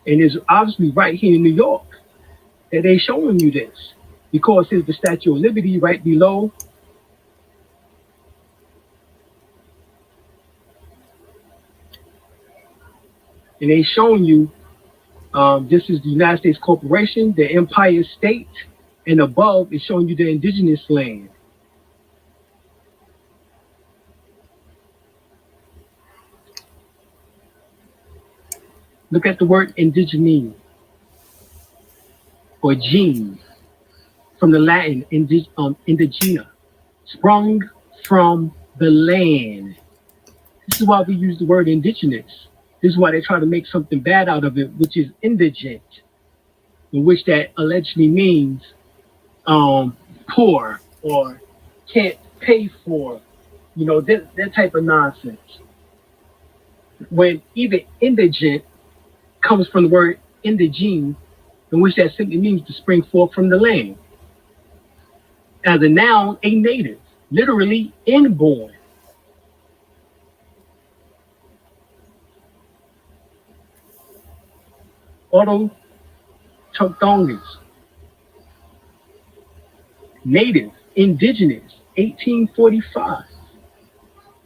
And it's obviously right here in New York that they showing you this, because here's the Statue of Liberty right below. And they showing you this is the United States Corporation, the Empire State, and above is showing you the indigenous land. Look at the word indigene, or gene, from the Latin indigena, sprung from the land. This is why we use the word indigenous. This is why they try to make something bad out of it, which is indigent, in which that allegedly means poor or can't pay for, that type of nonsense. When even indigent comes from the word indigene, in which that simply means to spring forth from the land. As a noun, a native, literally inborn. Autochthonous, native, indigenous, 1845,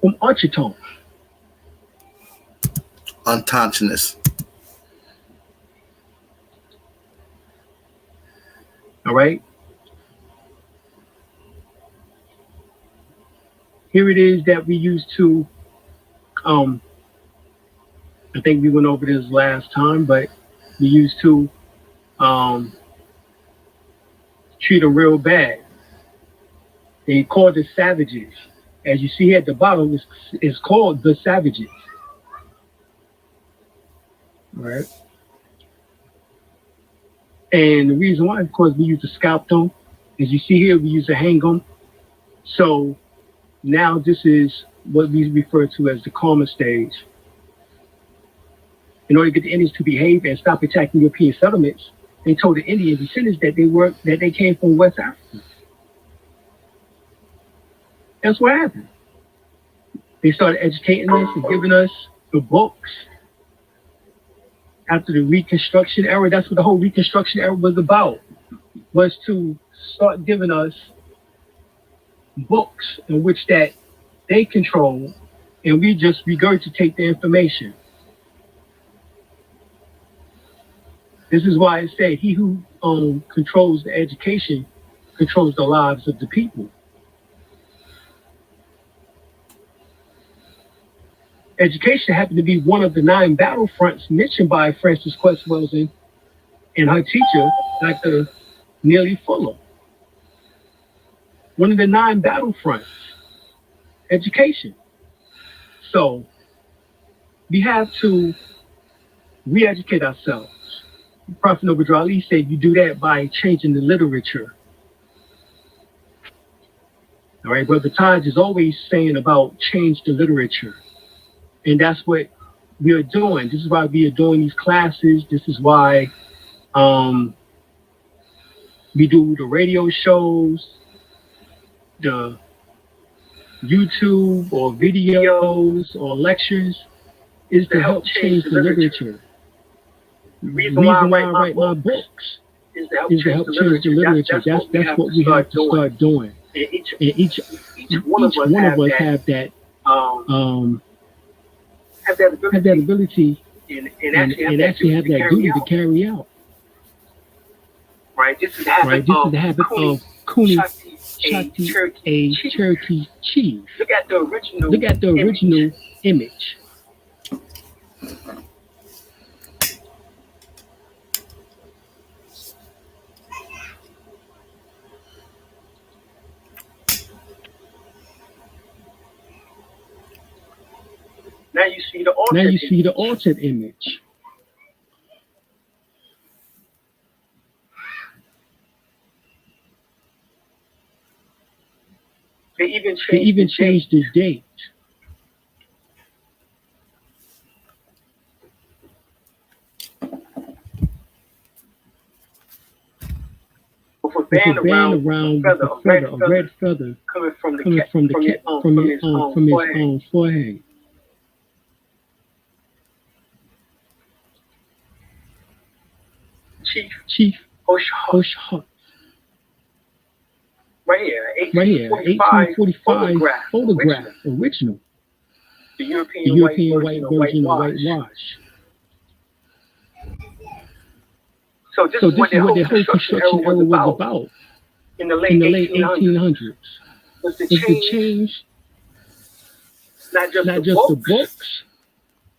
from Architon. Unconscious. All right. Here it is that we used to, I think we went over this last time, but we used to treat them real bad. They called the savages. As you see here at the bottom, it's called the savages. All right. And the reason why, of course, we used to scalp them. As you see here, we used to hang them. So now this is what we refer to as the karma stage. In order to get the Indians to behave and stop attacking European settlements, they told the Indian descendants that they came from West Africa. That's what happened. They started educating us and giving us the books. After the Reconstruction era, that's what the whole Reconstruction era was about, was to start giving us books in which that they control, and we just regurgitate the information. This is why it said, he who controls the education controls the lives of the people. Education happened to be one of the 9 battlefronts mentioned by Frances Quest Wells and her teacher, Dr. Neely Fuller. One of the 9 battlefronts, education. So we have to re-educate ourselves. Prophet Noble Ali said you do that by changing the literature. All right, Brother Taj is always saying about change the literature. And that's what we are doing. This is why we are doing these classes. This is why we do the radio shows, the YouTube or videos or lectures, is to help change the literature. The reason why I write my books is to help change the literature. That's what we have to start doing. And each one of us have that ability and actually have that duty to carry out. Right, this is the habit of Cooney Chati, a Cherokee chief. Look at the original image. Now you see the altered image. They even changed the date. With a band around a red feather coming from his own forehead. Chief Osh. Right here, 1845 photograph, original. The European white version of whitewash. So this is what the whole construction era was about. In the late 1800s. Was to change not just the books,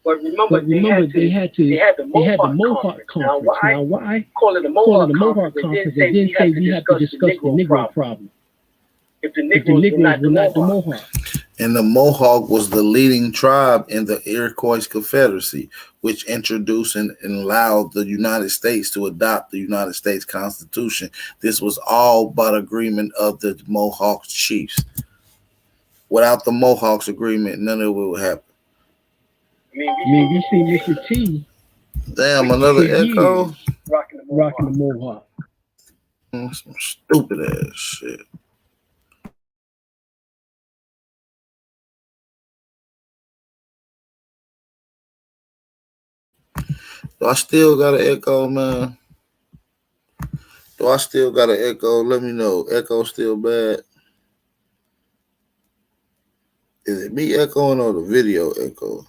but remember they had the Mohawk Conference. Now why call it the Mohawk Conference? They didn't say we have to discuss the Negro problem. If the Negroes were not the Mohawk. And the Mohawk was the leading tribe in the Iroquois Confederacy, which introduced and allowed the United States to adopt the United States Constitution. This was all by agreement of the Mohawk chiefs. Without the Mohawks agreement, none of it would happen. I mean, we see Mr. T. Damn, another echo? Rocking the Mohawk. Some stupid ass shit. Do I still got an echo, man? Do I still got an echo? Let me know. Echo still bad? Is it me echoing or the video echo?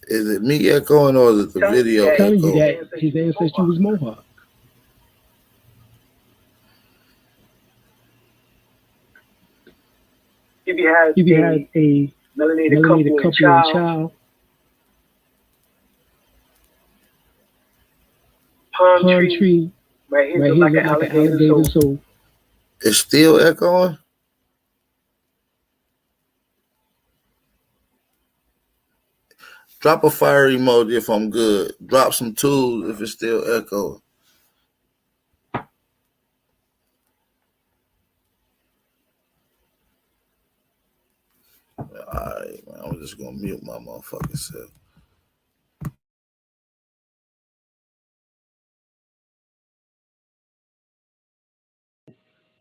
Is it me echoing or is it the video echo? Telling you that his ancestry was Mohawk. If you had a melanated couple and child, palm tree, right here like an alligator. So it's still echoing? Drop a fire emoji if I'm good. Drop some tools if it's still echoing. Alright, man. I'm just gonna mute my motherfucking self.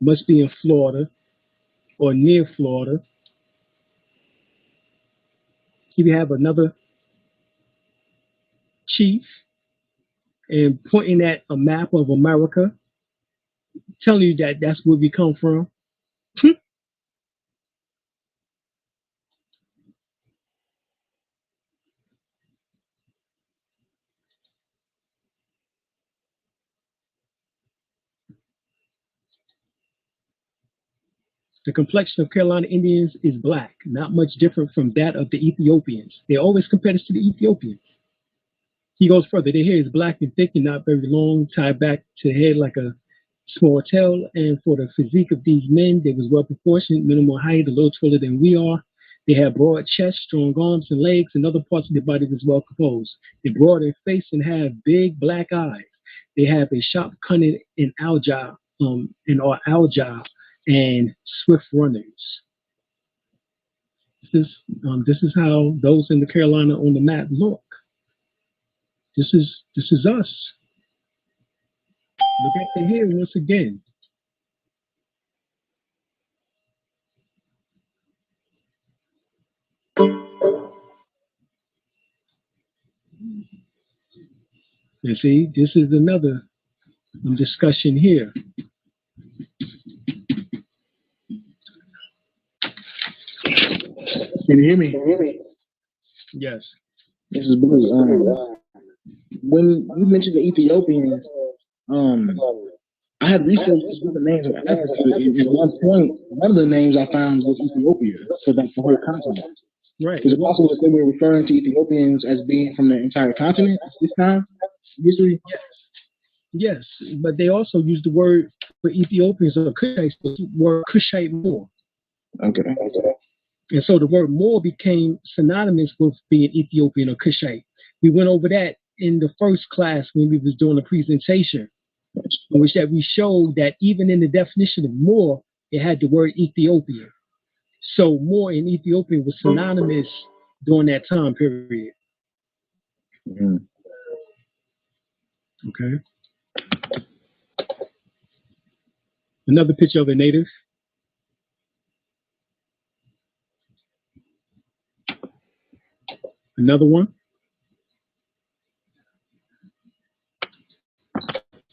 Must be in Florida or near Florida. Here we have another chief and pointing at a map of America, telling you that that's where we come from. The complexion of Carolina Indians is black, not much different from that of the Ethiopians. They always compare us to the Ethiopians. He goes further. Their hair is black and thick and not very long, tied back to the head like a small tail. And for the physique of these men, they was well proportioned, minimal height, a little taller than we are. They have broad chests, strong arms and legs, and other parts of their body was well composed. They broad in face and have big black eyes. They have a sharp, cunning, and agile and our job and swift runners. This is how those in the Carolina on the map look. This is us. Look at the here once again. You see, this is another discussion here. Can you hear me? Yes. This is Blue. When you mentioned the Ethiopians, I had researched the names of Africa. At one point, one of the names I found was Ethiopia, so that's the whole continent. Right. Is it possible that they were referring to Ethiopians as being from the entire continent at this time? Usually? Yes, but they also use the word for Ethiopians or Cushites, the word Cushite Moor. Okay. And so the word Moor became synonymous with being Ethiopian or Cushite. We went over that in the first class when we was doing a presentation, in which that we showed that even in the definition of Moor, it had the word Ethiopia. So Moor and Ethiopian was synonymous during that time period. Mm-hmm. Okay. Another picture of a native. Another one.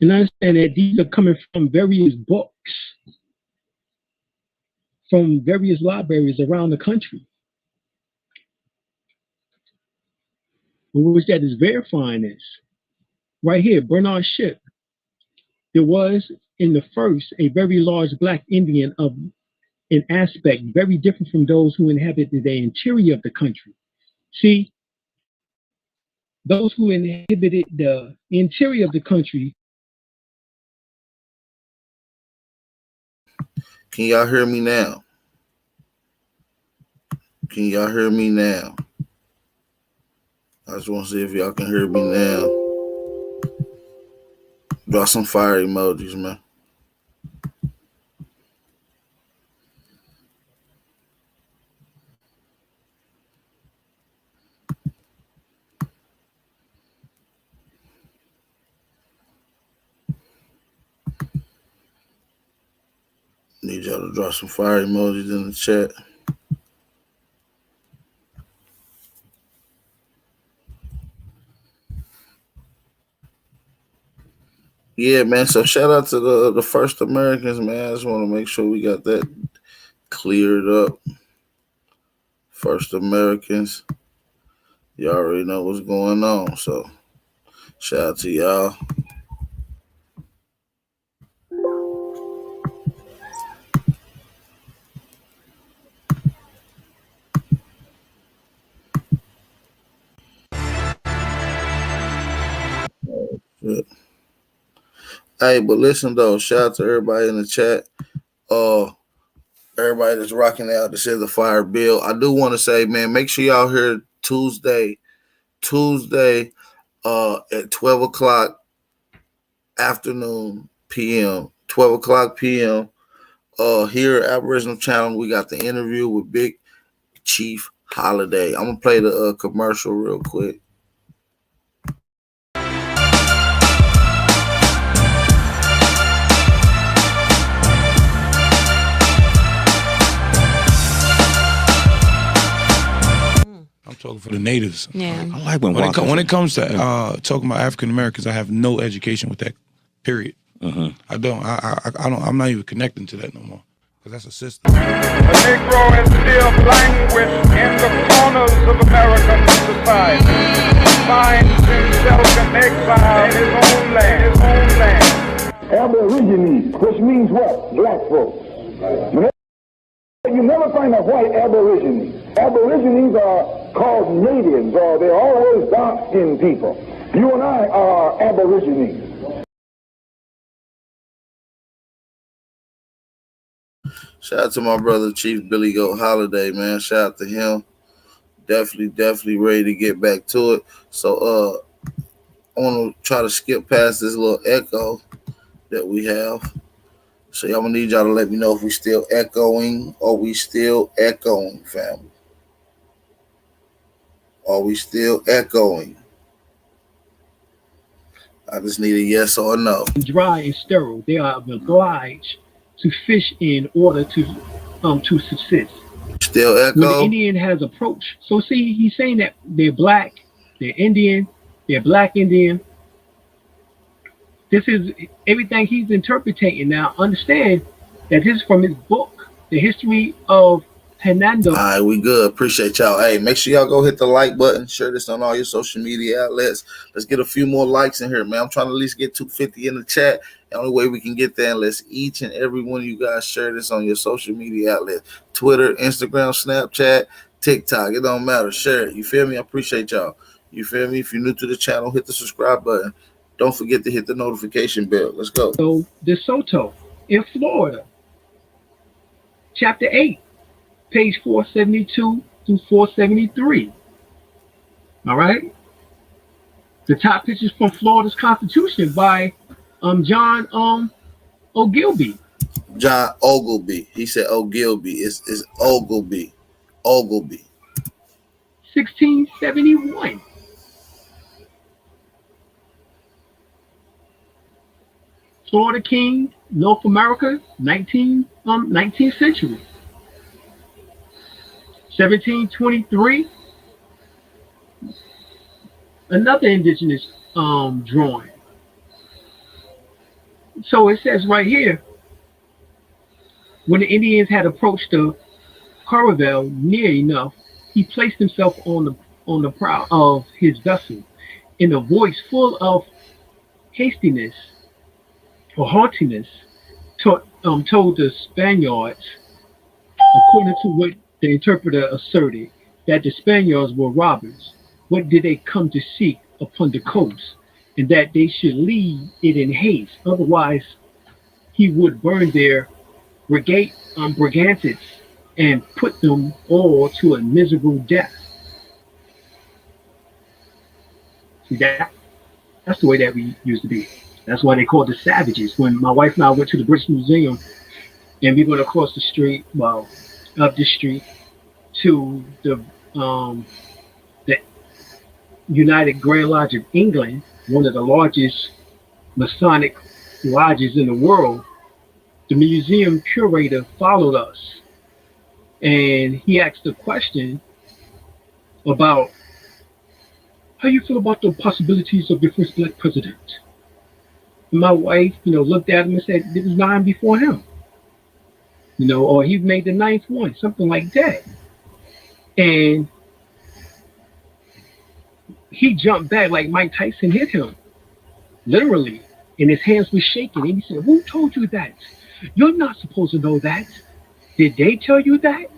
And I understand that these are coming from various books, from various libraries around the country, which that is verifying this. Right here, Bernard Shipp. There was in the first a very large black Indian of an aspect very different from those who inhabited the interior of the country. See, those who inhabited the interior of the country. Can y'all hear me now? Can y'all hear me now? I just want to see if y'all can hear me now. Draw some fire emojis, man. Need y'all to draw some fire emojis in the chat. Yeah, man. So shout out to the first Americans, man. I just want to make sure we got that cleared up. First Americans. You already know what's going on. So shout out to y'all. Hey, but listen though, shout out to everybody in the chat. Everybody that's rocking out that says the fire bill. I do want to say, man, make sure y'all here Tuesday at 12 o'clock afternoon PM, 12 o'clock PM. Here at Aboriginal Channel, we got the interview with Big Chief Holiday. I'm gonna play the commercial real quick. I'm talking for the natives. Yeah. I like when it comes to talking about African Americans, I have no education with that. Period. I don't. I'm not even connecting to that no more because that's a system. The Negro has lived languished in the corners of American society, finds himself in exile in his own land. Aborigines, which means what? Black folks. You never find a white Aborigine. Aborigines are called natives, or they're always dark-skinned people. You and I are Aborigines. Shout out to my brother, Chief Billy Goat Holiday, man. Shout out to him. Definitely ready to get back to it. So I want to try to skip past this little echo that we have. So I'm gonna need y'all to let me know if we still echoing or we still echoing, family. Are we still echoing? I just need a yes or a no. Dry and sterile, they are obliged to fish in order to subsist. Still echo. When the Indian has approached, so see, he's saying that they're black, they're Indian, they're black Indian. This is everything he's interpreting. Now, understand that this is from his book, The History of Hernando. All right, we good. Appreciate y'all. Hey, make sure y'all go hit the like button. Share this on all your social media outlets. Let's get a few more likes in here, man. I'm trying to at least get 250 in the chat. The only way we can get there, unless each and every one of you guys share this on your social media outlets. Twitter, Instagram, Snapchat, TikTok. It don't matter. Share it. You feel me? I appreciate y'all. You feel me? If you're new to the channel, hit the subscribe button. Don't forget to hit the notification bell. Let's go. So, DeSoto in Florida, chapter 8. Page 472 through 473. All right. The top pictures from Florida's Constitution by John Ogilvy. John Ogilvy. He said Ogilvy. It's Ogilvy. Ogilvy. 1671. Florida King, North America, 19th century. 1723, another indigenous drawing. So it says right here, when the Indians had approached the caravel near enough, he placed himself on the prow of his vessel, in a voice full of hastiness or haughtiness, told the Spaniards, according to what the interpreter asserted, that the Spaniards were robbers. What did they come to seek upon the coast? And that they should leave it in haste. Otherwise, he would burn their brigantes and put them all to a miserable death. See, that's the way that we used to be. That's why they called the savages. When my wife and I went to the British Museum, and we went across the street, up the street to the United Grand Lodge of England, one of the largest Masonic lodges in the world, the museum curator followed us, and he asked a question about how you feel about the possibilities of your first black president. And my wife, looked at him and said, there was 9 before him. Or he made the 9th one, something like that. And he jumped back like Mike Tyson hit him, literally, and his hands were shaking. And he said, who told you that? You're not supposed to know that. Did they tell you that?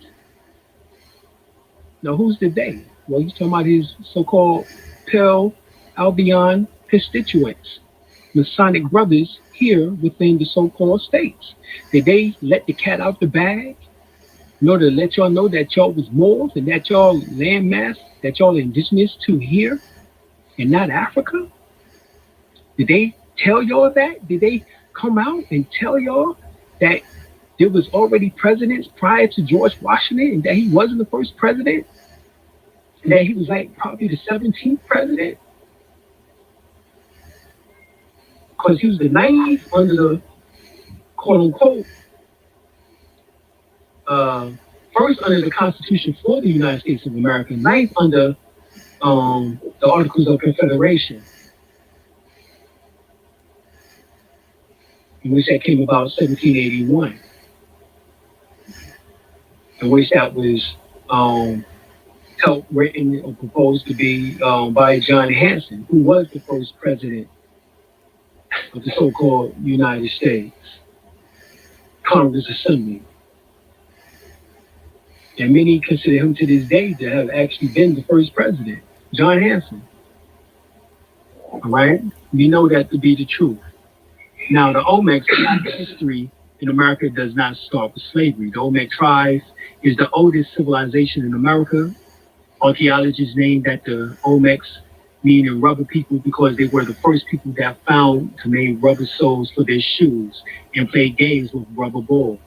Now, who's the they? Well, he's talking about his so-called Pale Albion constituents, Masonic brothers here within the so-called states. Did they let the cat out the bag in order to let y'all know that y'all was Moors and that y'all landmass, that y'all indigenous to here and not Africa? Did they tell y'all that? Did they come out and tell y'all that there was already presidents prior to George Washington and that he wasn't the first president? And that he was like probably the 17th president? Because he was the 9th under the quote-unquote first under the Constitution for the United States of America, 9th under the Articles of Confederation, in which that came about 1781, in which that was helped, written, or proposed to be by John Hanson, who was the first president of the so-called United States Congress Assembly. And many consider him to this day to have actually been the first president, John Hanson. All right? We know that to be the truth. Now, the Olmec history in America does not start with slavery. The Olmec tribe is the oldest civilization in America. Archaeologists named that the Olmecs meaning rubber people because they were the first people that found to make rubber soles for their shoes and play games with rubber balls.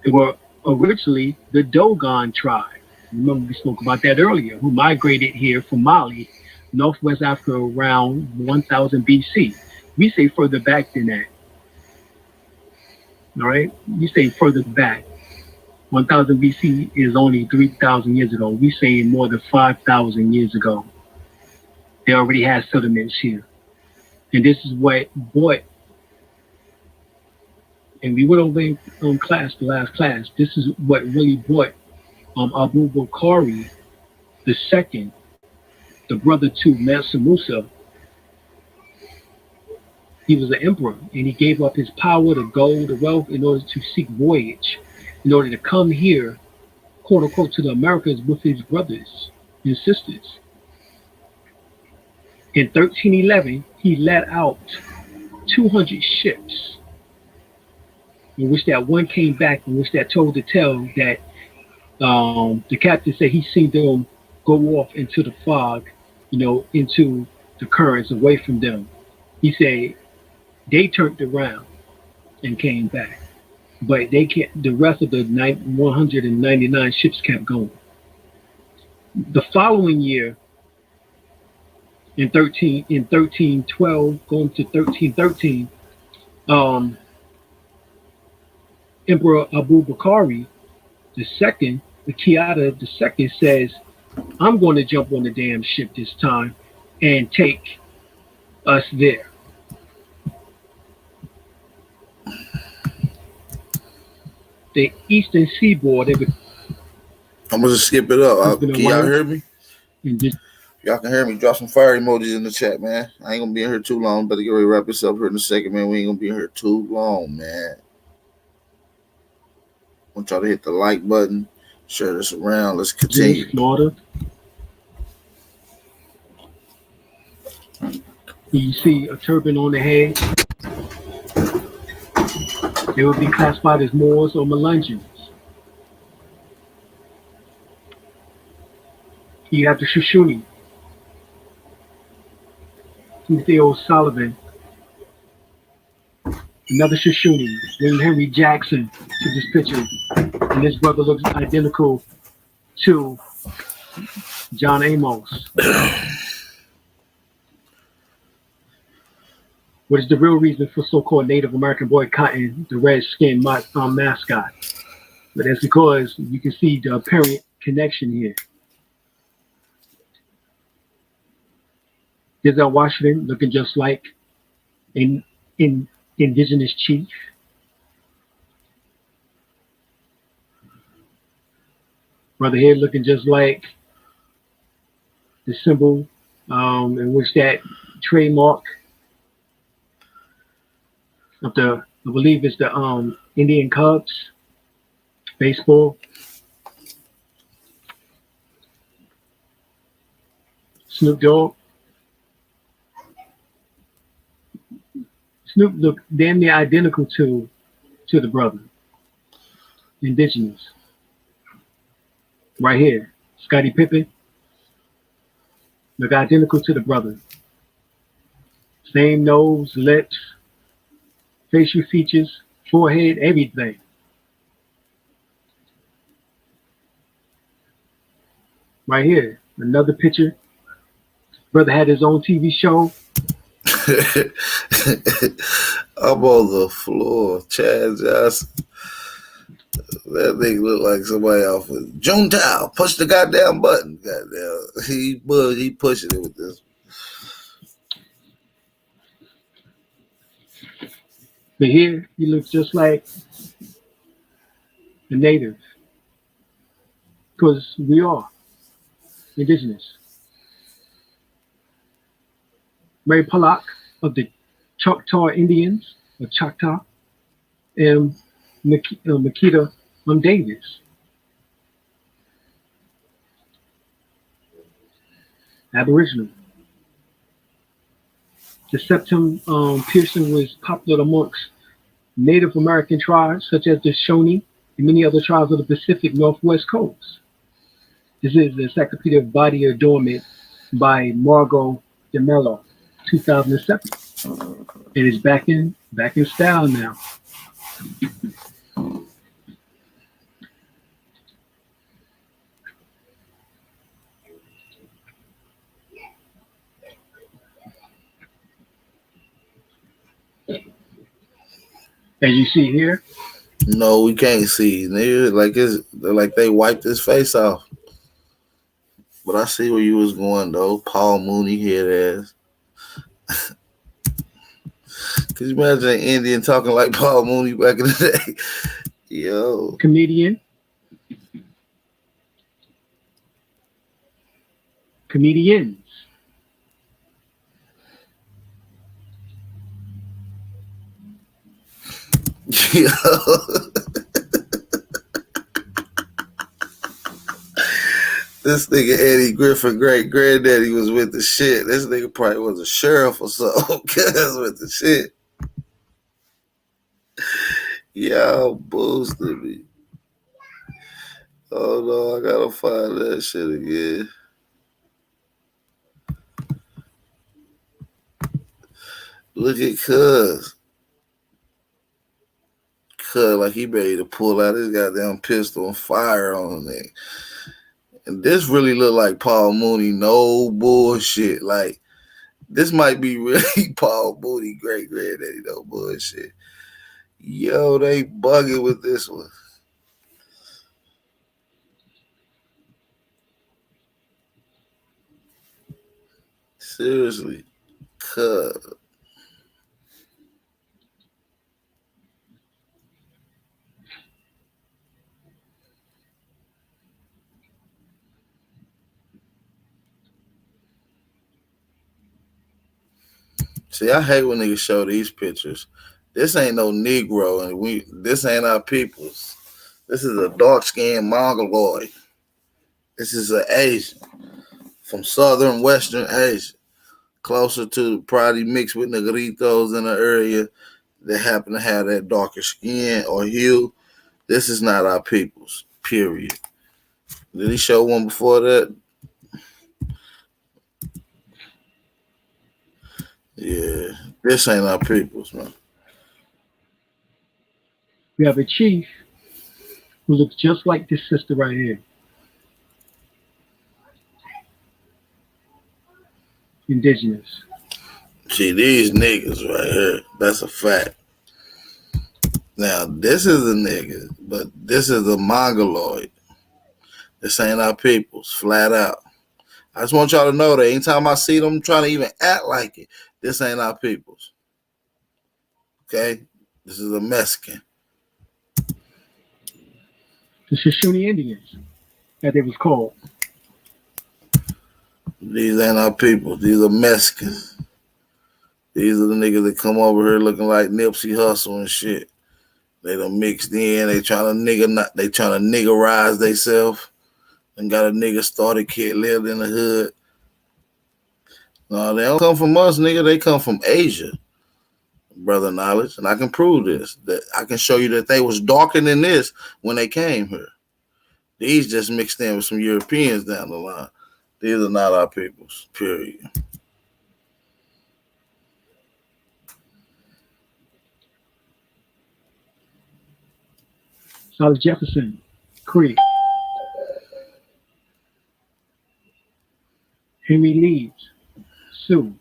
They were originally the Dogon tribe. Remember, we spoke about that earlier, who migrated here from Mali, northwest Africa around 1000 BC. We say further back than that. All right? We say further back. 1000 BC is only 3,000 years ago. We say more than 5,000 years ago. They already had settlements here. And this is what brought, and we went over in the last class, this is what really brought Abu Bakari the second, the brother to Mansa Musa. He was an emperor, and he gave up his power, the gold, the wealth, in order to seek voyage, in order to come here, quote unquote, to the Americas with his brothers and sisters. In 1311, he let out 200 ships, in which that one came back, in which that told the tale that the captain said he seen them go off into the fog, into the currents away from them. He said they turned around and came back, but they can't. The rest of the 199 ships kept going. The following year, in 1312, going to 1313, Emperor Abu Bakari II, the Kiada II, says, I'm going to jump on the damn ship this time and take us there. The eastern seaboard. I'm going to skip it up. Can y'all hear me? Y'all can hear me. Drop some fire emojis in the chat, man. I ain't going to be in here too long. Better get ready to wrap this up here in a second, man. We ain't going to be in here too long, man. I want y'all to hit the like button. Share this around. Let's continue. You see a turban on the head. They would be classified as Moors or Melungeons. You have the Shoshone. Theo Sullivan. Another Shoshone. William Henry Jackson to this picture. And this brother looks identical to John Amos. What is the real reason for so-called Native American boycotting the Redskin mascot? But that's because you can see the apparent connection here. Denzel Washington looking just like an indigenous chief. Brother here looking just like the symbol in which that trademark of the, I believe it's the Indian Cubs baseball. Snoop Dogg. Snoop looked damn near identical to the brother. Indigenous. Right here. Scottie Pippen. Look identical to the brother. Same nose, lips, facial features, forehead, everything. Right here. Another picture. Brother had his own TV show. I'm on the floor. Chad Johnson. That nigga look like somebody off with Junetao. Push the goddamn button. Goddamn. He pushing it with this. But here he looks just like a native. Because we are indigenous. Mary Pollock of the Choctaw Indians, or Choctaw, and Makita Davis. Aboriginal. The septum piercing was popular amongst Native American tribes such as the Shawnee and many other tribes of the Pacific Northwest Coast. This is the Encyclopedia of Body Adornment by Margot DeMello, 2007. It is back in style now. As you see here. No, we can't see. Nigga, like they wiped his face off. But I see where you was going though. Paul Mooney head ass. Could you imagine an Indian talking like Paul Mooney back in the day? Yo. Comedians. Yo. This nigga Eddie Griffin, great granddaddy, was with the shit. This nigga probably was a sheriff or something. Cause with the shit. Y'all boosted me. Oh no, I gotta find that shit again. Look at Cuz. Cuz like he ready to pull out his goddamn pistol and fire on it. And this really look like Paul Mooney, no bullshit. Like, this might be really Paul Mooney, great granddaddy, no bullshit. Yo, they bugging with this one. Seriously, Cuz. See, I hate when niggas show these pictures. This ain't no Negro, and this ain't our peoples. This is a dark-skinned Mongoloid. This is an Asian from southern Western Asia, closer to probably mixed with Negritos in the area that happen to have that darker skin or hue. This is not our peoples, period. Did he show one before that? Yeah, this ain't our peoples, man. We have a chief who looks just like this sister right here. Indigenous. See, these niggas right here, that's a fact. Now, this is a nigga, but this is a Mongoloid. This ain't our peoples, flat out. I just want y'all to know that anytime I see them trying to even act like it, this ain't our peoples. Okay? This is a Mexican. The Shoshone Indians, that they was called. These ain't our people. These are Mexicans. These are the niggas that come over here looking like Nipsey Hussle and shit. They done mixed in. They trying to niggerize themselves. And got a nigga started kid lived in the hood. No, they don't come from us, nigga. They come from Asia, brother knowledge. And I can prove this. That I can show you that they was darker than this when they came here. These just mixed in with some Europeans down the line. These are not our peoples, period. Charles Jefferson, Cree. Henry Leeds, Sioux.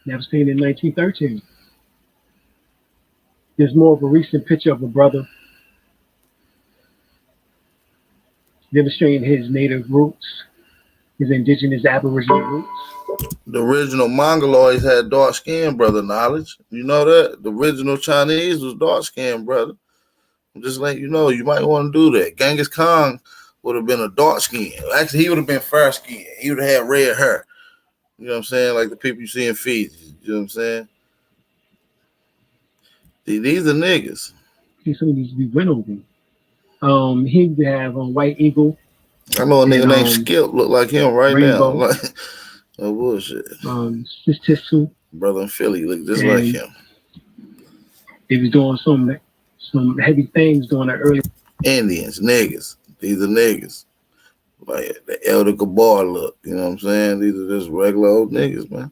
That was painted in 1913. There's more of a recent picture of a brother demonstrating his native roots, his indigenous Aboriginal roots. The original Mongoloids had dark skin, brother knowledge. You know that? The original Chinese was dark skin, brother. I'm just letting you know, you might want to do that. Genghis Khan would have been a dark skin. Actually, he would have been fair skin. He would have had red hair. You know what I'm saying? Like the people you see in Fiji. You know what I'm saying? These are niggas. Some of these we went over. He would have a White Eagle. I know a nigga named Skip look like him right Rainbow. now. Like, no bullshit. Tissu. Brother in Philly look just like him. He was doing some heavy things during the early Indians, niggas. These are niggas. Like the Elder Gabar look. You know what I'm saying? These are just regular old niggas, man.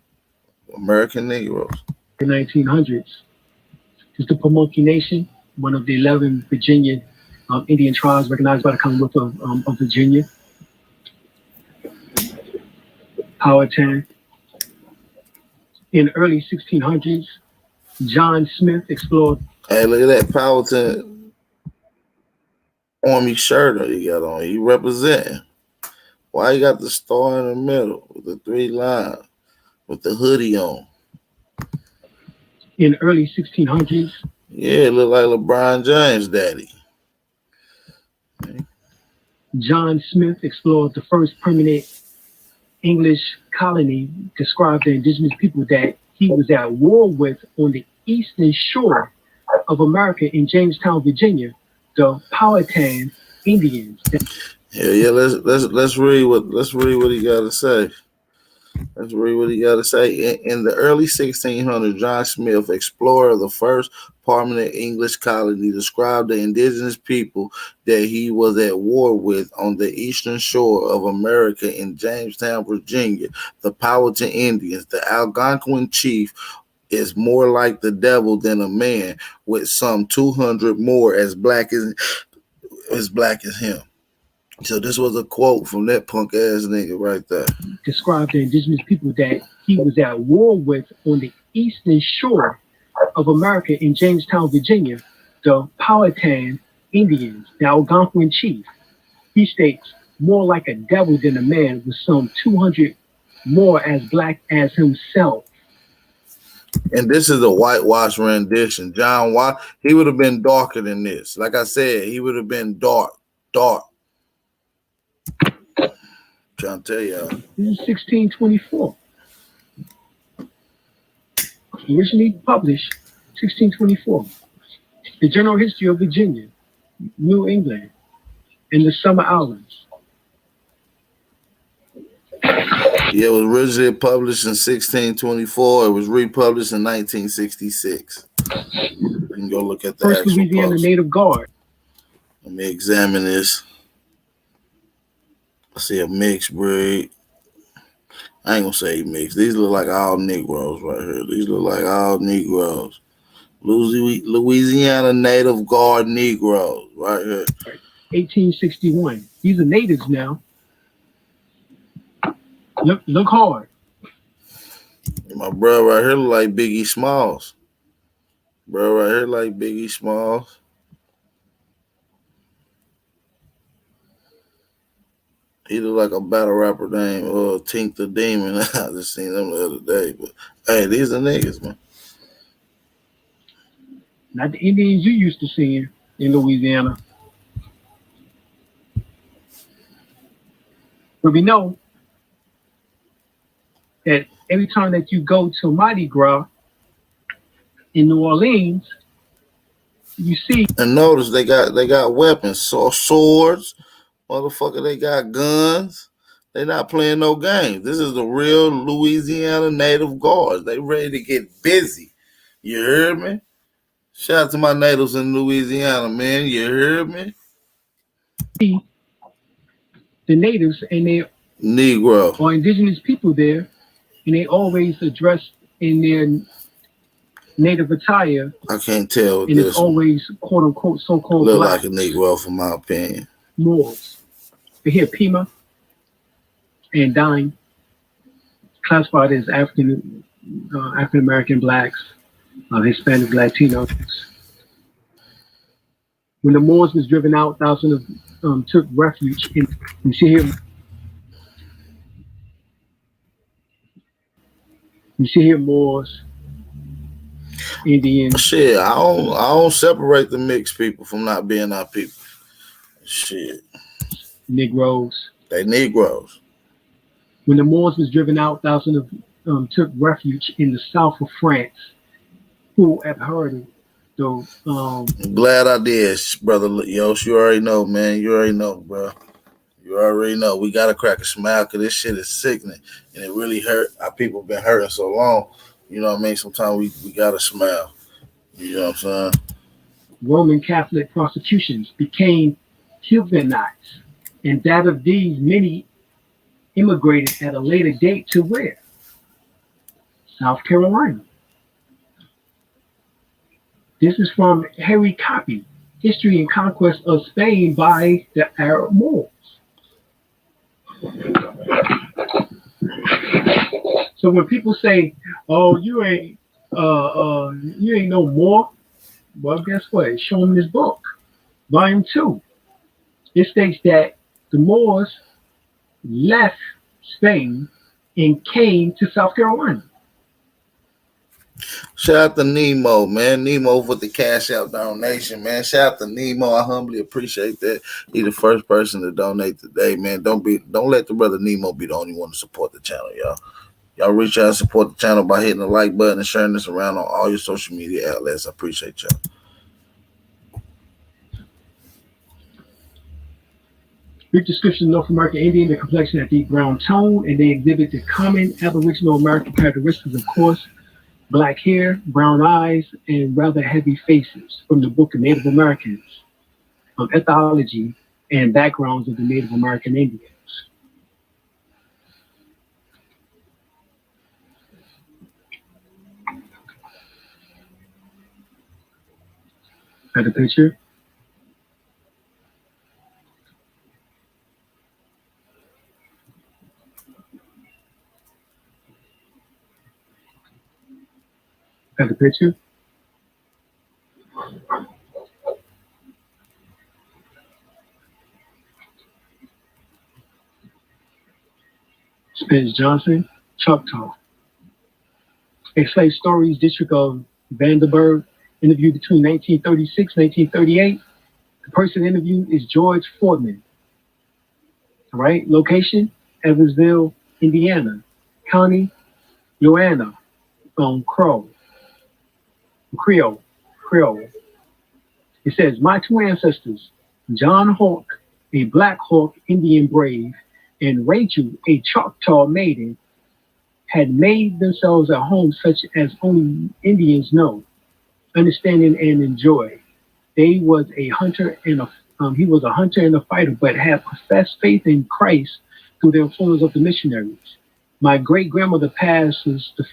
American Negroes. The 1900s. It's the Pamunkey Nation, one of the 11 Virginia Indian tribes recognized by the Commonwealth of Virginia. Powhatan. In the early 1600s, John Smith explored. Hey, look at that Powhatan army shirt he got on. He representing. Why he got the star in the middle with the 3 lines with the hoodie on? In the early 1600s. Yeah, it look like LeBron James' daddy. John Smith explored the first permanent English colony, described the indigenous people that he was at war with on the eastern shore of America in Jamestown, Virginia, the Powhatan Indians. Yeah. Let's read what he got to say. Let's read what he got to say. In the early 1600s, John Smith, explorer of the first permanent English colony, described the indigenous people that he was at war with on the eastern shore of America in Jamestown, Virginia, the Powhatan Indians. The Algonquin chief is more like the devil than a man, with some 200 more as black as him. So this was a quote from that punk ass nigga right there. Described the indigenous people that he was at war with on the eastern shore of America in Jamestown, Virginia, the Powhatan Indians, the Algonquin chief. He states, more like a devil than a man, with some 200 more as black as himself. And this is a whitewash rendition. John Watt, he would have been darker than this. Like I said, he would have been dark. Trying to tell y'all. This is 1624. Originally published 1624. The General History of Virginia, New England, and the Summer Islands. Yeah, it was originally published in 1624. It was republished in 1966. You can go look at the First actual Louisiana post. Native Guard. Let me examine this. I see a mixed breed. I ain't gonna say mixed. These look like all Negroes right here. These look like all Negroes. Louisiana Native Guard Negroes right here. 1861. These are natives now. Look hard. My bro right here look like Biggie Smalls. Bro right here like Biggie Smalls. He look like a battle rapper named Tink the Demon. I just seen them the other day. But hey, these are niggas, man. Not the Indians you used to seeing in Louisiana. But we know that every time that you go to Mardi Gras in New Orleans, you see. And notice they got weapons, swords, motherfucker. They got guns. They not playing no games. This is the real Louisiana Native Guards. They ready to get busy. You heard me? Shout out to my natives in Louisiana, man. You heard me? The natives and their Negro or indigenous people there, and they always addressed in their native attire. I can't tell. And it's always quote unquote so-called look black. like a Negro, from my opinion. Moors. They hear Pima and Dime, classified as African American blacks, Hispanic, Latinos. When the Moors was driven out, thousands of took refuge in. You see here. You see here Moors, Indians. Shit, I don't separate the mixed people from not being our people. Shit. Negroes. They Negroes. When the Moors was driven out, thousands of took refuge in the south of France. Who have heard of the Glad I did, brother. Yo, you already know, man. You already know, bro. You already know. We gotta crack a smile because this shit is sickening and it really hurt. Our people been hurting so long. You know what I mean? Sometimes we gotta smile. You know what I'm saying? Roman Catholic prosecutions became Huguenots. And that of these, many immigrated at a later date to where? South Carolina. This is from Harry Copy, History and Conquest of Spain by the Arab Moors. So when people say, "Oh, you ain't no more," well, guess what? It's shown in this book, Volume 2. It states that the Moors left Spain and came to South Carolina. Shout out to Nemo, man. Nemo with the cash out donation, man. Shout out to Nemo. I humbly appreciate that. He's the first person to donate today, man. Don't let the brother Nemo be the only one to support the channel, y'all. Y'all reach out and support the channel by hitting the like button and sharing this around on all your social media outlets. I appreciate y'all. Brief description of North American Indian, the complexion at deep brown tone, and they exhibit the common Aboriginal American characteristics, of course, black hair, brown eyes, and rather heavy faces, from the book of Native Americans, of ethology and backgrounds of the Native American Indians. Got a picture? Got a picture? Spence Johnson, Choctaw. A slave stories, District of Vandenberg, interviewed between 1936 and 1938. The person interviewed is George Foreman. All right, location, Evansville, Indiana. County, Iowa, Creole. It says, my two ancestors, John Hawk, a Black Hawk Indian brave, and Rachel, a Choctaw maiden, had made themselves a home such as only Indians know, understanding and enjoy. He was a hunter and a fighter, but had professed faith in Christ through the influence of the missionaries. My great grandmother passed the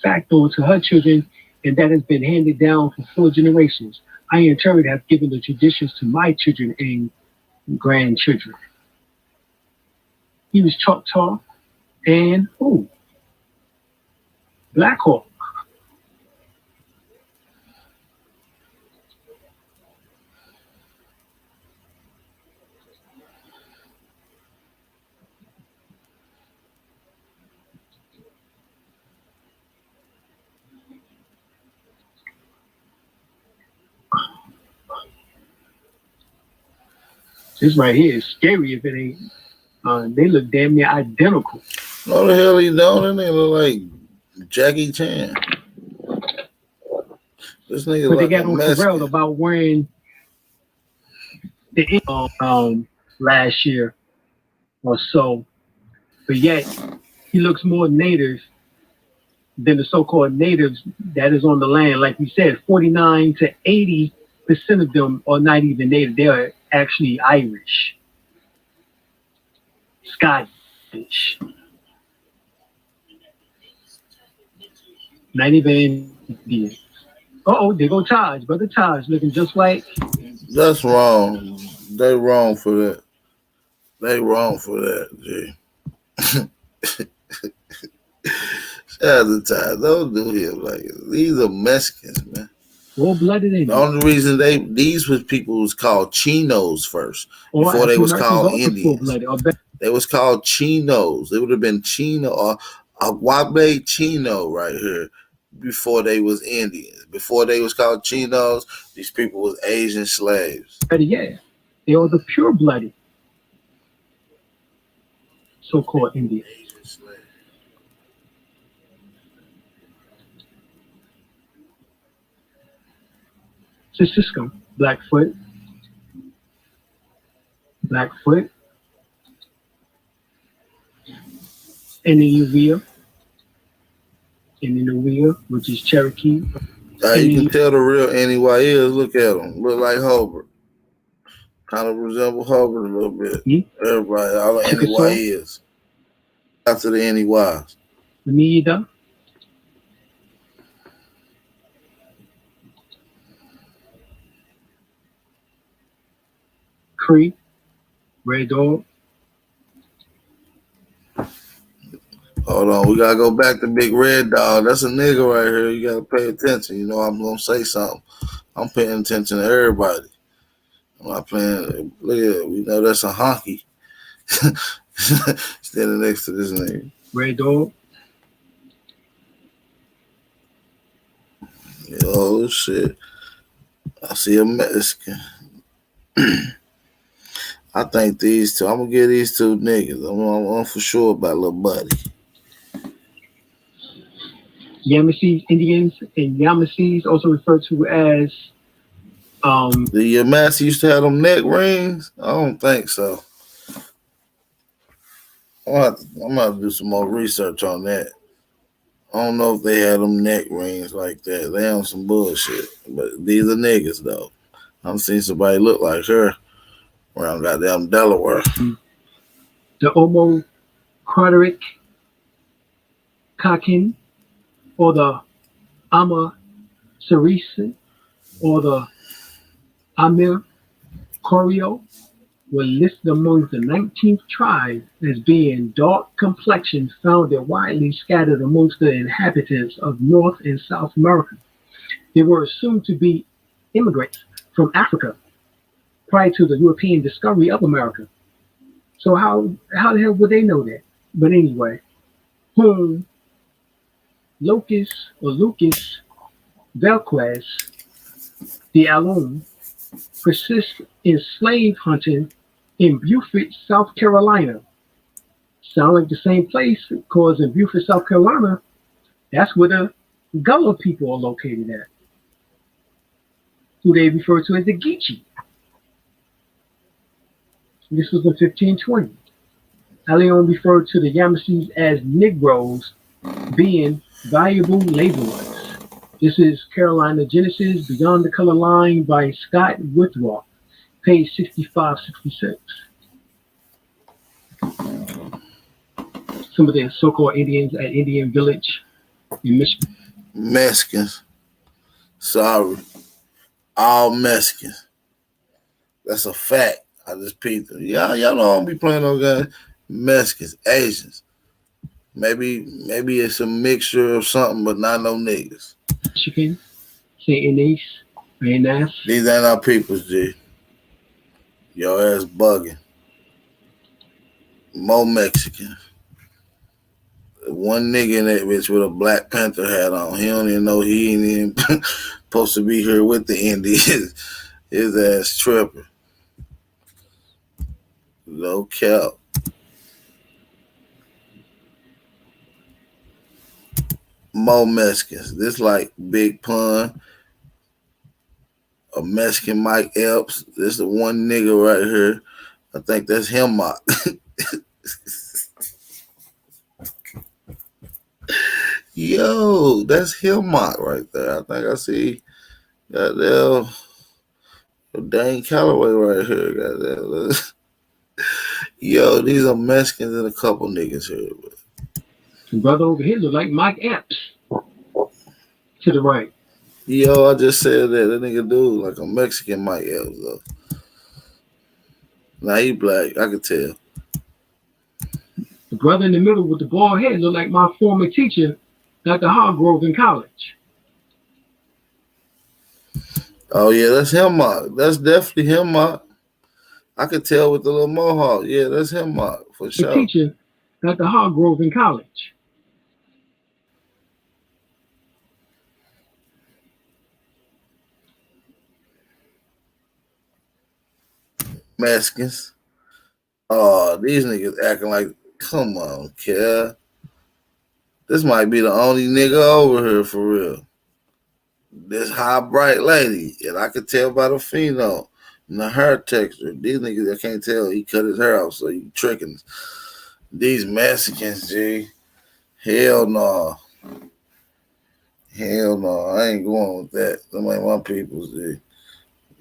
fact on to her children, and that has been handed down for 4 generations. I in turn have given the traditions to my children and grandchildren. He was Choctaw and who? Black Hawk. This right here is scary if it ain't. They look damn near identical. No, the hell he don't. That nigga look like Jackie Chan. This nigga but like they got on Pharrell about wearing the last year or so, but yet he looks more native than the so-called natives that is on the land. Like we said, 49 to 80% of them are not even native. They are actually Irish, Scottish, not even Indian. Uh-oh, there go Taj. Brother Taj looking just like... That's wrong. They wrong for that. They wrong for that, G. Shout out to Taj. Don't do him like it. These are Mexicans, man. Full-blooded Indians. The only reason these was people was called Chinos first, before they was called Indians. They was called Chinos. They would have been Chino or Aguabe Chino right here before they was Indians. Before they was called Chinos, these people was Asian slaves. Yeah, they are the pure-blooded so-called Indians. Cisco, Blackfoot, Inuit, which is Cherokee. You can tell the real NYS. Look at them. Look like Hobart. Kind of resemble Hubbard a little bit. Mm-hmm. Everybody, all the Chickasaw. NEYs. After the NEYs. Anita. Cree. Red Dog. Hold on, we gotta go back to Big Red Dog. That's a nigga right here. You gotta pay attention. You know I'm gonna say something. I'm paying attention to everybody. I'm not playing. Look at it. We know that's a honky. Standing next to this nigga. Red Dog. Oh shit. I see a Mexican. I think these two. I'm gonna get these two niggas. I'm for sure about little buddy. Yamasee Indians and Yamasees, also referred to as the Yamasee used to have them neck rings. I don't think so. I'm gonna have to do some more research on that. I don't know if they had them neck rings like that. They on some bullshit. But these are niggas though. I've seen somebody look like her around goddamn Delaware. The Omo Quadric Kakin, or the Ama Sarisi, or the Amir Koryo were listed among the 19th tribe as being dark complexion found and widely scattered amongst the inhabitants of North and South America. They were assumed to be immigrants from Africa prior to the European discovery of America. So how the hell would they know that? But anyway, whom Lucas Velquez de Alon persists in slave hunting in Beaufort, South Carolina. Sound like the same place, because in Beaufort, South Carolina, that's where the Gullah people are located at, who they refer to as the Geechee. This was in 1520. Alon referred to the Yamasees as Negroes, being valuable laborers. This is Carolina Genesis, Beyond the Color Line by Scott Withrow, page 65-66. Some of the so-called Indians at Indian Village in Michigan. Mexicans. Sorry. All Mexicans. That's a fact. I just peeped them. Y'all know I don't be playing no guys. Mexicans, Asians. Maybe it's a mixture of something, but not no niggas. Michigan, St. Inez. These ain't our peoples, G. Your ass bugging. More Mexicans. One nigga in that bitch with a Black Panther hat on. He don't even know he ain't even supposed to be here with the Indians. His ass tripping. No cap. More Mexicans. This like Big Pun, a Mexican Mike Epps. This is one nigga right here. I think that's him, Mark. Yo, that's him, Mark, right there. I think I see goddamn Dane Calloway right here. Goddamn. Yo, these are Mexicans and a couple niggas here. The brother over here look like Mike Epps. To the right. Yo, I just said that nigga dude like a Mexican Mike Epps though. Now he black, I could tell. The brother in the middle with the bald head look like my former teacher, Dr. Hargrove in college. Oh yeah, that's him, Mark. That's definitely him, Mark. I could tell with the little mohawk. Yeah, that's him, Mark, for sure. The teacher, Dr. Hargrove in college. Mexicans. Oh, these niggas acting like, come on, kid. This might be the only nigga over here for real. This high, bright lady. And I could tell by the phenol and the hair texture. These niggas, I can't tell. He cut his hair off, so he tricking. These Mexicans, G. Hell no. Hell no. I ain't going with that. Them ain't my peoples, G.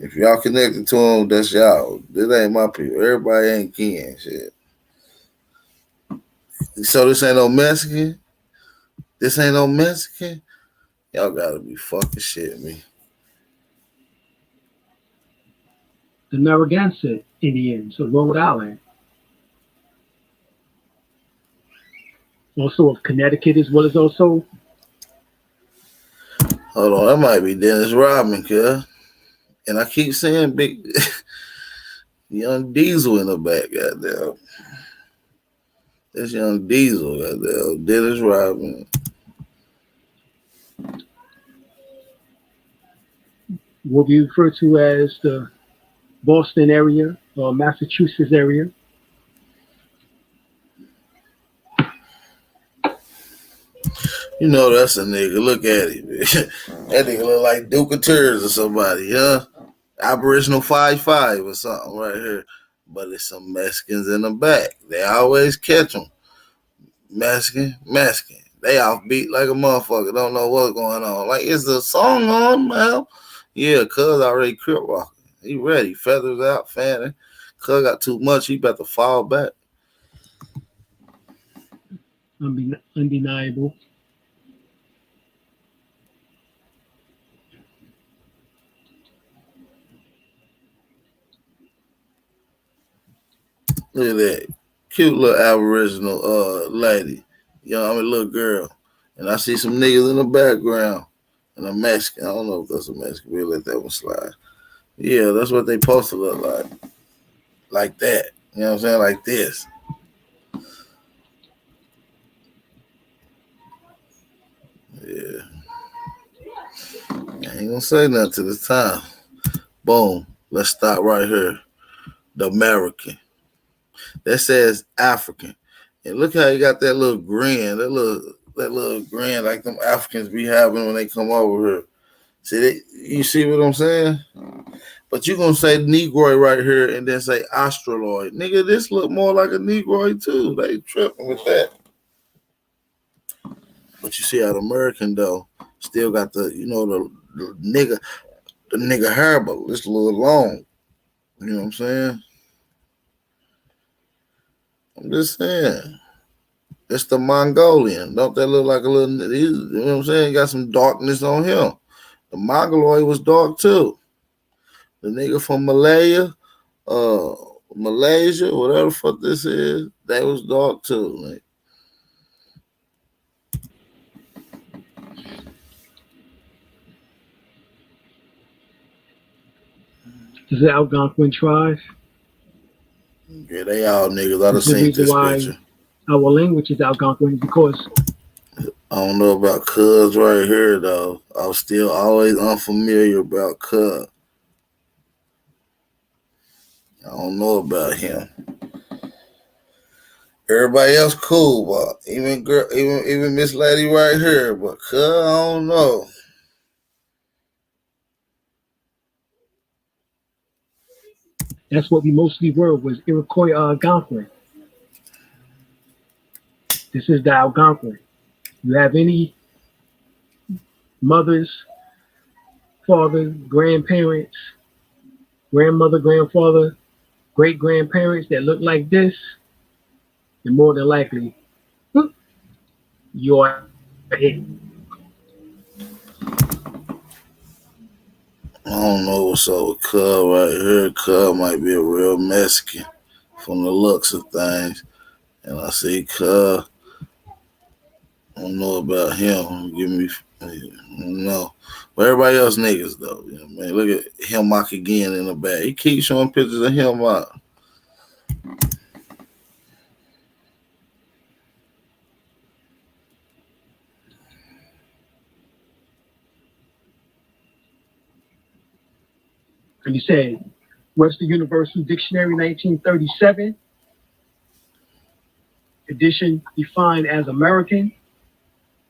If y'all connected to them, that's y'all. This ain't my people. Everybody ain't kin. Shit. So this ain't no Mexican? This ain't no Mexican? Y'all gotta be fucking shit me. The Narragansett Indians of Rhode Island. Also of Connecticut, as well as also. Hold on, that might be Dennis Rodman, cuz. And I keep saying big Young Diesel in the back, goddamn. That's Young Diesel, goddamn. Dennis Rodman. What we refer to as the Boston area or Massachusetts area. You know that's a nigga. Look at him. That nigga look like Duke of Tours or somebody, huh? Aboriginal 5'5" or something right here. But it's some Mexicans in the back. They always catch them. Mexican. They offbeat like a motherfucker. Don't know what's going on. Like, is the song on, man? Yeah, cuz already crip walking. He ready. Feathers out, fanning. Cuz got too much. He about to fall back. Undeniable. Look at that. Cute little Aboriginal lady. Little girl. And I see some niggas in the background. And a Mexican. I don't know if that's a Mexican. We'll let that one slide. Yeah, that's what they supposed to look like. Like that. You know what I'm saying? Like this. Yeah. I ain't gonna say nothing to this time. Boom. Let's stop right here. The American. That says African. And look how you got that little grin. That little grin like them Africans be having when they come over here. See, you see what I'm saying? But you gonna say Negroid right here and then say Australoid. Nigga, this look more like a Negroid too. They tripping with that. But you see how the American though still got the nigga hair, but it's a little long. You know what I'm saying? I'm just saying. It's the Mongolian. Don't that look like a little, you know what I'm saying? Got some darkness on him. The Mongoloid was dark too. The nigga from Malaysia, whatever the fuck this is, they was dark too. Like. This is the Algonquin tribe. Yeah, they all niggas. I done seen this picture. Our language is Algonquin because I don't know about Cuz right here though. I was still always unfamiliar about Cuz. I don't know about him. Everybody else cool, but even Miss Lady right here, but Cuz I don't know. that's what we mostly were, was Iroquois Algonquin. This is the Algonquin. You have any mothers, fathers, grandparents, grandmother, grandfather, great-grandparents that look like this, and more than likely, you're it. I don't know what's up with Cub right here. Cub might be a real Mexican from the looks of things. And I see Cub. I don't know about him. No. But everybody else niggas though. You know, man, look at Hemlock again in the back. He keeps showing pictures of Hemlock. And you said Webster Universal Dictionary 1937, edition defined as American,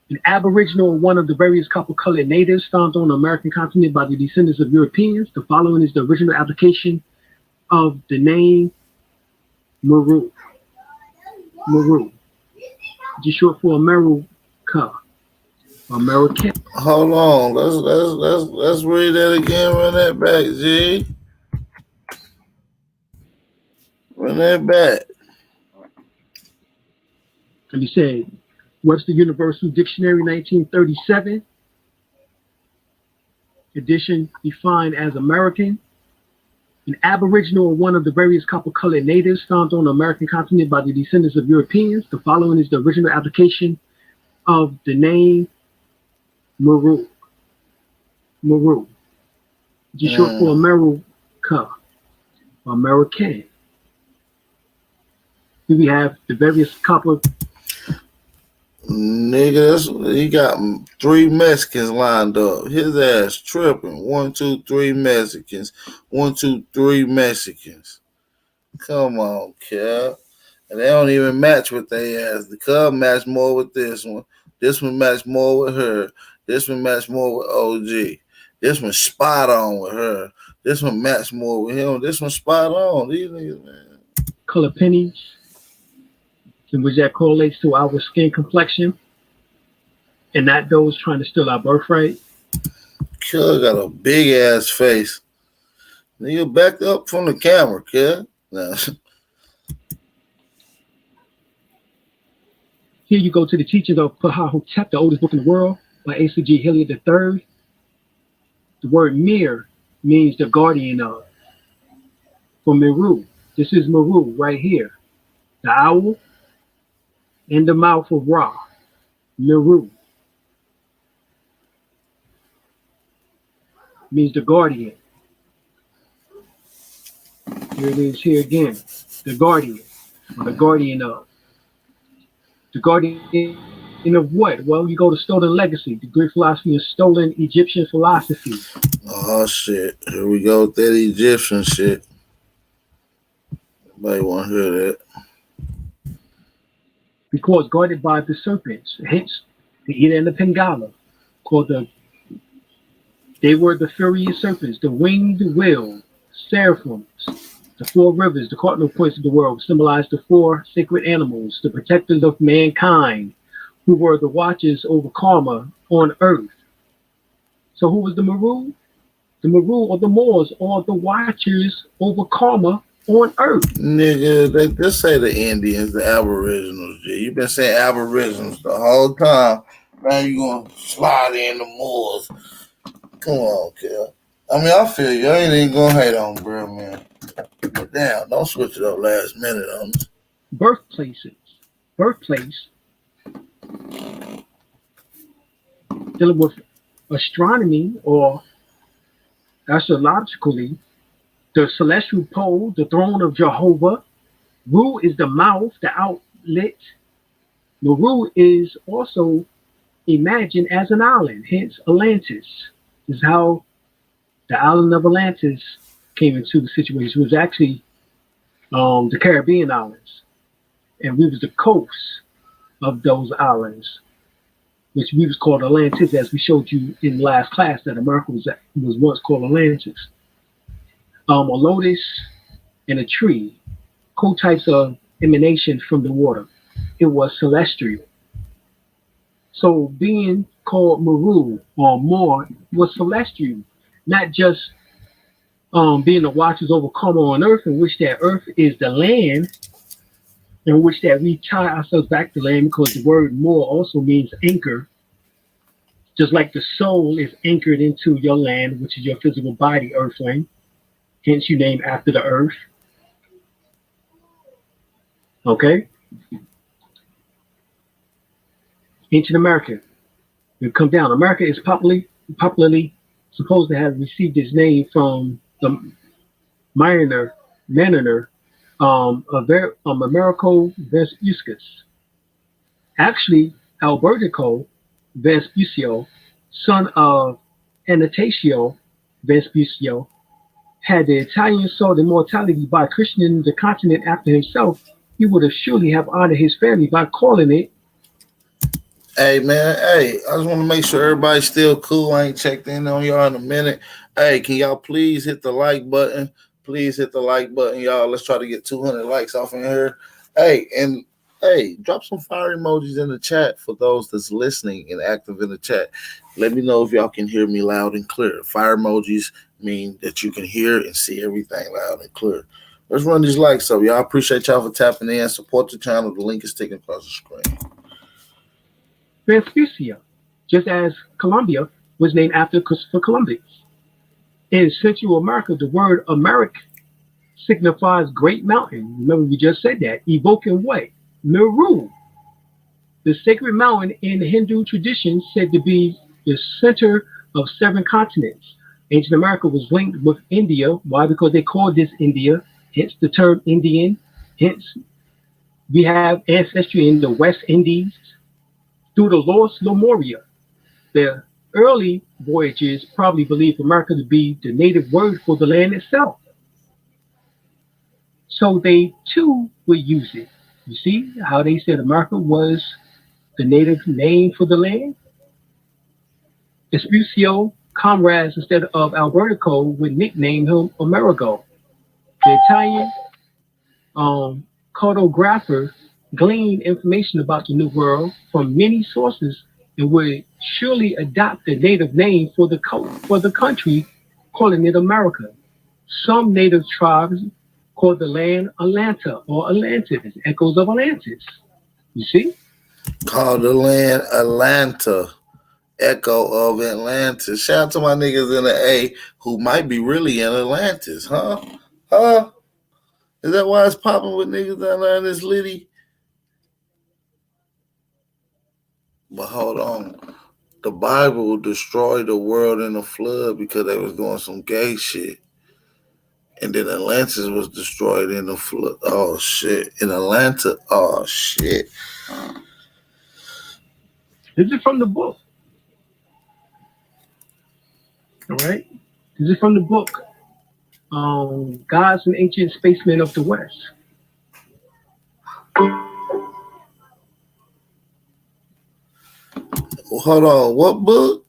an Aboriginal or one of the various copper-colored natives found on the American continent by the descendants of Europeans. The following is the original application of the name Meru. Meru, just short for America, American. Hold on. Let's read that again. Run that back, G. Run that back. And he said, Webster Universal Dictionary, 1937, edition defined as American, an Aboriginal or one of the various copper-colored natives found on the American continent by the descendants of Europeans. The following is the original application of the name Maru. Maru. Which is short for America. American. Here we have the various copper. Nigga, he got 3 Mexicans lined up. His ass tripping. 1, 2, 3 Mexicans. 1, 2, 3 Mexicans. Come on, Cap. And they don't even match with their ass. The Cub match more with this one. This one match more with her. This one match more with OG. This one spot on with her. This one match more with him. This one spot on. These niggas, man. Color pennies, in which that correlates to our skin complexion, and not those trying to steal our birthright. Kid got a big ass face. Nigga back up from the camera, kid. Nah. Here you go to the teachings of Pahahotep, the oldest book in the world, by Asa G. Hilliard III. The word Mir means the guardian of. For Meru, this is Meru right here. The owl and the mouth of Ra. Meru means the guardian. Here it is here again. The guardian, or the guardian of. The guardian of what? Well, you go to Stolen Legacy, the Greek philosophy of stolen Egyptian philosophy. Oh shit! Here we go with that Egyptian shit. Nobody want to hear that. Because guarded by the serpents, hence the Ida and the Pingala, they were the furious serpents, the winged wheel, seraphims, the 4 rivers, the cardinal points of the world, symbolized the 4 sacred animals, the protectors of mankind, who were the watchers over karma on earth. So who was the Maru? The Maru or the Moors or the watchers over karma on earth. Nigga, they just say the Indians, the Aboriginals. G. You been saying Aboriginals the whole time. Now you gonna slide in the Moors. Come on, kid. I mean, I feel you. I ain't even gonna hate on bro, man. But damn, don't switch it up last minute on us. Birthplaces. Birthplace. Dealing with astronomy or astrologically, the celestial pole, the throne of Jehovah. Ru is the mouth, the outlet. Nauru is also imagined as an island, hence Atlantis. This is how the island of Atlantis came into the situation. It was actually the Caribbean islands. And we was the coast of those islands, which we was called Atlantis, as we showed you in last class, that America was once called Atlantis. A lotus and a tree, co-types of emanation from the water. It was celestial. So being called Maru or Moor was celestial, not just being the watchers over karma on earth, in which that earth is the land, in which that we tie ourselves back to land, because the word Moor also means anchor. Just like the soul is anchored into your land, which is your physical body, earthling. Hence you name after the earth. Okay? Ancient America. We've come down. America is popularly supposed to have received its name from the mariner Americo Vespucius. Actually, Albertico Vespucio, son of Anastasio Vespucio, had the Italians sought immortality by christening the continent after himself, he would have surely have honored his family by calling it. Hey, man. Hey, I just want to make sure everybody's still cool. I ain't checked in on y'all in a minute. Hey, can y'all please hit the like button? Please hit the like button, y'all. Let's try to get 200 likes off in here. Hey, and Hey, drop some fire emojis in the chat for those that's listening and active in the chat. Let me know if y'all can hear me loud and clear. Fire emojis mean that you can hear and see everything loud and clear. Let's run these likes up. Y'all appreciate y'all for tapping in. Support the channel. The link is taken across the screen. Vespuccia, just as Colombia was named after Christopher Columbus. In Central America, the word Americ signifies great mountain. Remember, we just said that, evoking what? Meru, the sacred mountain in Hindu tradition said to be the center of 7 continents. Ancient America was linked with India. Why? Because they called this India, hence the term Indian. Hence, we have ancestry in the West Indies through the Los Lemuria. The early voyagers probably believed America to be the native word for the land itself. So they too would use it. You see how they said America was the native name for the land? Vespuccio comrades, instead of Albertico, would nickname him Amerigo. The Italian cartographer gleaned information about the New World from many sources and would surely adopt the native name for the country, calling it America. Some native tribes called the land Atlanta or Atlantis, echoes of Atlantis. You see? Called the land Atlanta, echo of Atlantis. Shout out to my niggas in the A who might be really in Atlantis, huh? Huh? Is that why it's popping with niggas down there in this litty? But hold on. The Bible destroyed the world in a flood because they was doing some gay shit. And then Atlantis was destroyed in the flood. Oh, shit. In Atlanta. Oh, shit. This is from the book. All right? This is from the book, Gods and Ancient Spacemen of the West. Hold on. What book?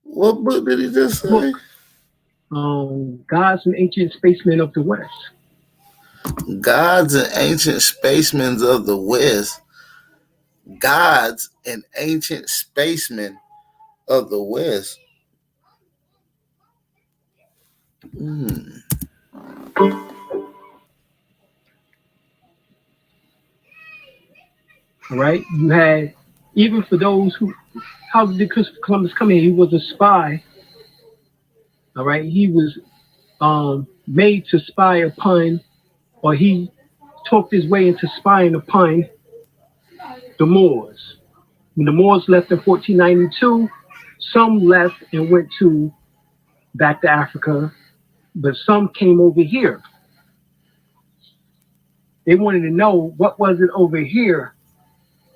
What book did he just say? Gods and Ancient Spacemen of the West. Gods and Ancient Spacemen of the West. Gods and Ancient Spacemen of the West. All right? You had, even for those who, how did Christopher Columbus come in? He was a spy. All right? He was made to spy upon, or he talked his way into spying upon the Moors. When the Moors left in 1492, some left and went back to Africa, but some came over here. They wanted to know what was it over here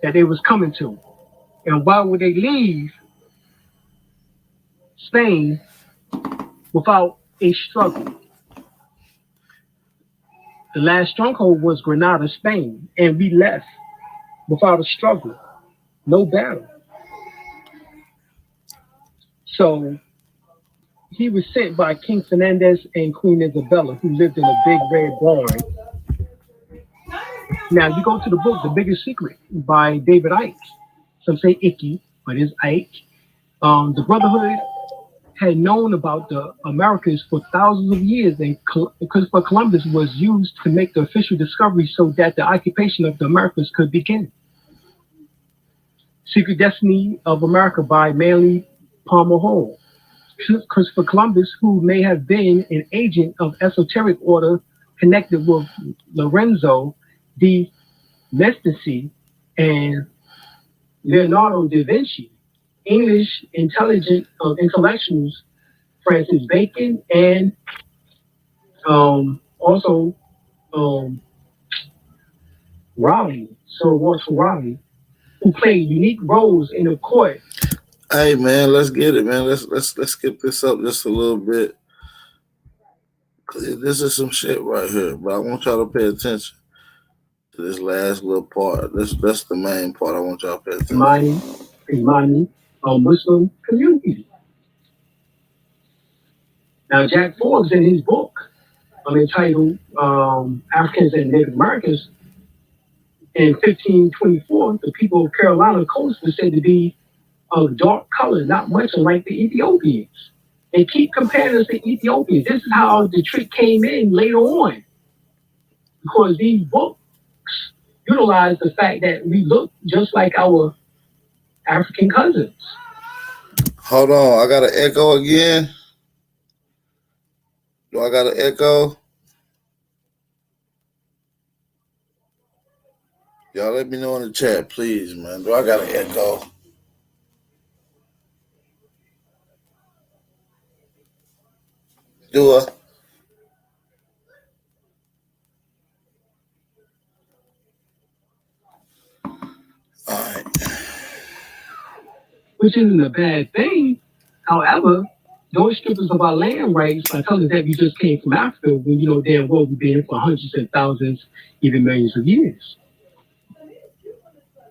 that they was coming to, and why would they leave Spain without a struggle? The last stronghold was Granada, Spain, and we left without a struggle, no battle. So he was sent by King Fernandez and Queen Isabella, who lived in a big red barn. Now, you go to the book, The Biggest Secret, by David Icke. Some say Icky, but it's Icke. The Brotherhood had known about the Americas for thousands of years, and Christopher Columbus was used to make the official discovery so that the occupation of the Americas could begin. Secret Destiny of America by Manly Palmer Hall. Christopher Columbus, who may have been an agent of esoteric order connected with Lorenzo de Medici and Leonardo da Vinci, English intellectuals, Francis Bacon, and also Raleigh, Sir Walter Raleigh, who played unique roles in the court. Hey man, let's get it, man. Let's skip this up just a little bit. This is some shit right here, but I want y'all to pay attention to this last little part. That's the main part I want y'all to pay attention to. Imani, Muslim community. Now, Jack Forbes, in his book entitled Africans and Native Americans, In 1524, the people of Carolina coast were said to be of dark color, not much like the Ethiopians. They keep comparing us to Ethiopians. This is how the trick came in later on, because these books utilize the fact that we look just like our African cousins. Hold on, I got an echo again. Do I got an echo? Y'all let me know in the chat, please, man. Do I got an echo? Do I? All right. Which isn't a bad thing. However, those strippers of our land rights are telling us that we just came from Africa when you know damn well we've been here for hundreds and thousands, even millions of years.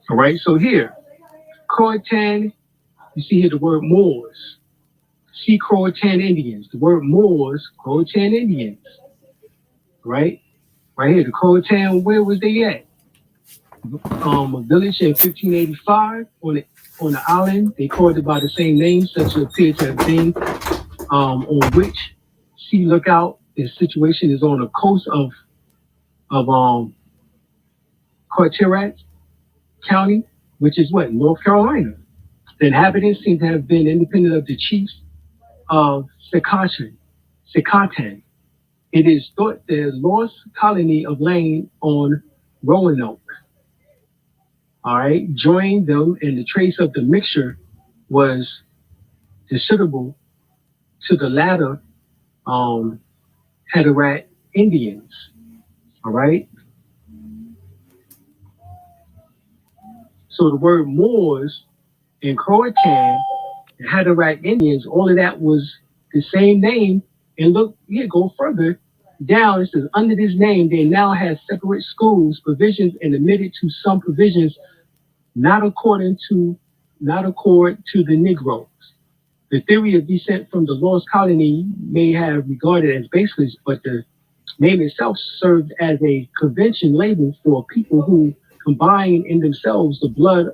All right, so here, Croatan, you see here the word Moors. See Croatan Indians, the word Moors, Croatan Indians. Right? Right here, the Croatan, where was they at? A village in 1585 on the island. They called it by the same name, such as appear to have been on which sea lookout. This situation is on the coast of Carteret County, which is what, North Carolina. The inhabitants seem to have been independent of the chiefs of Secatan. It is thought the lost colony of land on Roanoke. All right, joined them, and the trace of the mixture was discernible to the latter Hatterat Indians. All right. So the word Moors and Croatan and Hatterat Indians, all of that was the same name. And look, here, go further down. It says, under this name, they now have separate schools, provisions, and admitted to some provisions not accord to the Negroes. The theory of descent from the lost colony may have regarded as baseless, but the name itself served as a convention label for people who combine in themselves the blood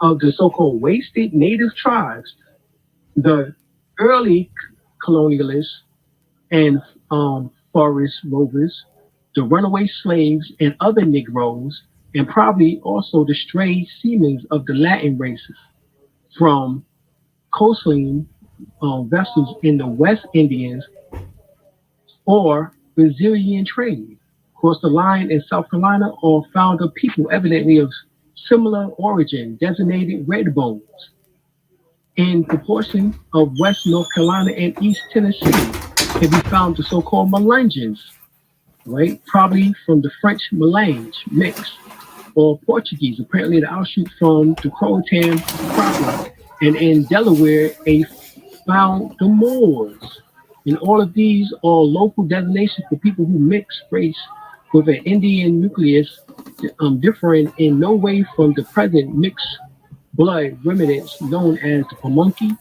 of the so-called wasted native tribes, the early colonialists and forest rovers, the runaway slaves and other Negroes, and probably also the stray seamen of the Latin races from coastline vessels in the West Indies or Brazilian trade. Across the line in South Carolina, or found of people evidently of similar origin, designated red bones. In proportion of West North Carolina and East Tennessee, can be found the so-called Melungeons, right? Probably from the French melange mix, or Portuguese, apparently the offshoot from the Croatan proper. And in Delaware, found the Moors. And all of these are local designations for people who mix race with an Indian nucleus, differing in no way from the present mixed blood remnants known as the Pamunkey,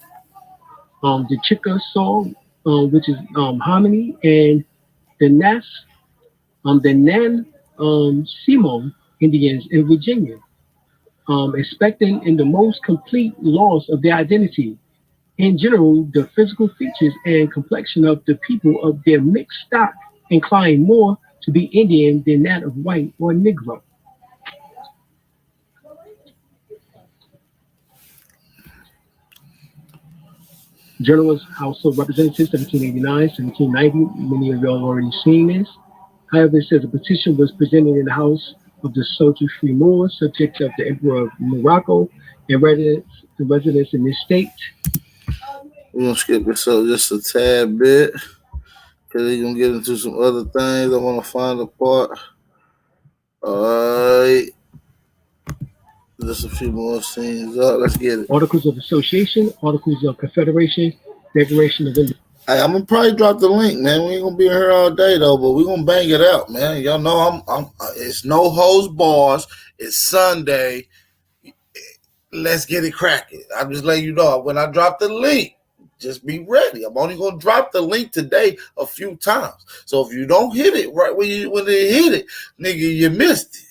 the Chickasaw, which is Hominy, and the Nan Simon Indians in Virginia, expecting in the most complete loss of their identity. In general, the physical features and complexion of the people of their mixed stock incline more to be Indian than that of white or Negro. Journalist House of Representatives, 1789, 1790. Many of y'all already seen this. However, it says a petition was presented in the House of the Soldier Free Moors, subject of the Emperor of Morocco, and residents in this state. We're going to skip this up just a tad bit because they're going to get into some other things. I want to find the part. All right. Just a few more scenes up. Let's get it. Articles of Association, Articles of Confederation, Declaration of Independence. Hey, I'm going to probably drop the link, man. We ain't going to be here all day, though, but we're going to bang it out, man. Y'all know it's no hose bars. It's Sunday. Let's get it cracking. I'm just letting you know, when I drop the link, just be ready. I'm only going to drop the link today a few times. So if you don't hit it right when they hit it, nigga, you missed it.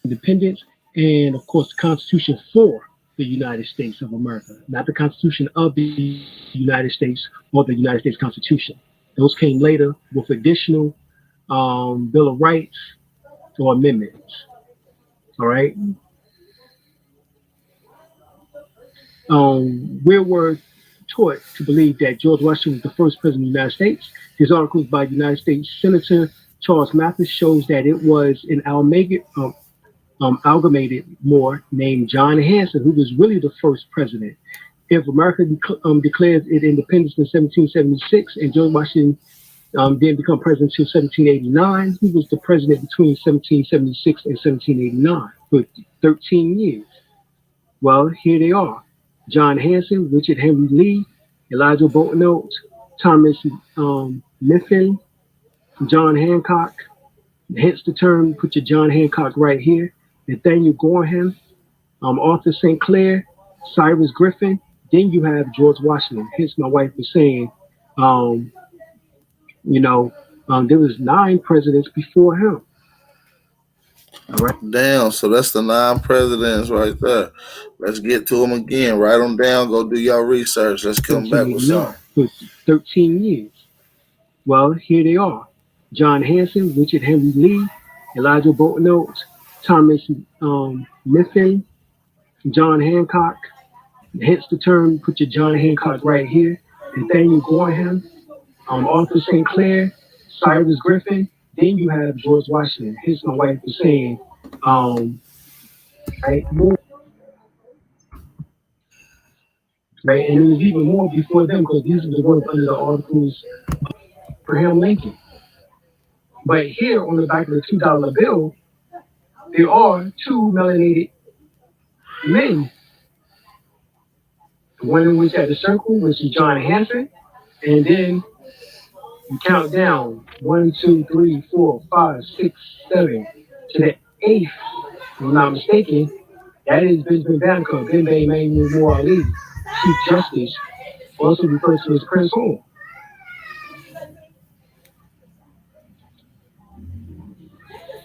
independence, and of course the Constitution for the United States of America, not the Constitution of the United States or the United States Constitution. Those came later with additional Bill of Rights or amendments. All right. We were taught to believe that George Washington was the first president of the United States. His articles by United States Senator Charles Mathis shows that it was an amalgamated Moor named John Hanson who was really the first president. If America declared its independence in 1776 and George Washington didn't become president until 1789, he was the president between 1776 and 1789 for 13 years. Well, here they are. John Hanson, Richard Henry Lee, Elijah Bolton Oates, Thomas Mifflin, John Hancock, hence the term, put your John Hancock right here, Nathaniel Gorham, Arthur St. Clair, Cyrus Griffin, then you have George Washington. Hence my wife was saying, there was 9 presidents before him. All right. Damn, so that's the 9 presidents right there. Let's get to them again. Write them down. Go do your research. Let's come back with some. For 13 years. Well, here they are. John Hanson, Richard Henry Lee, Elijah Bolton Oates, Thomas Mifflin, John Hancock. Hence the term, put your John Hancock right here. Nathaniel Gorham, Arthur St. Clair, Cyrus Griffin. Then you have George Washington. Hence my wife was saying, right, and there was even more before them because these were the ones under the articles of Abraham Lincoln. But here on the back of the $2 bill, there are 2 melanated men. One in which had the circle, which is John Hanson, and then you count down 1, 2, 3, 4, 5, 6, 7 to the 8th, if I'm not mistaken. That is Benjamin Banneker, Ben Bay Manuel Moore Ali, Chief Justice, also referred to as Prince Hall.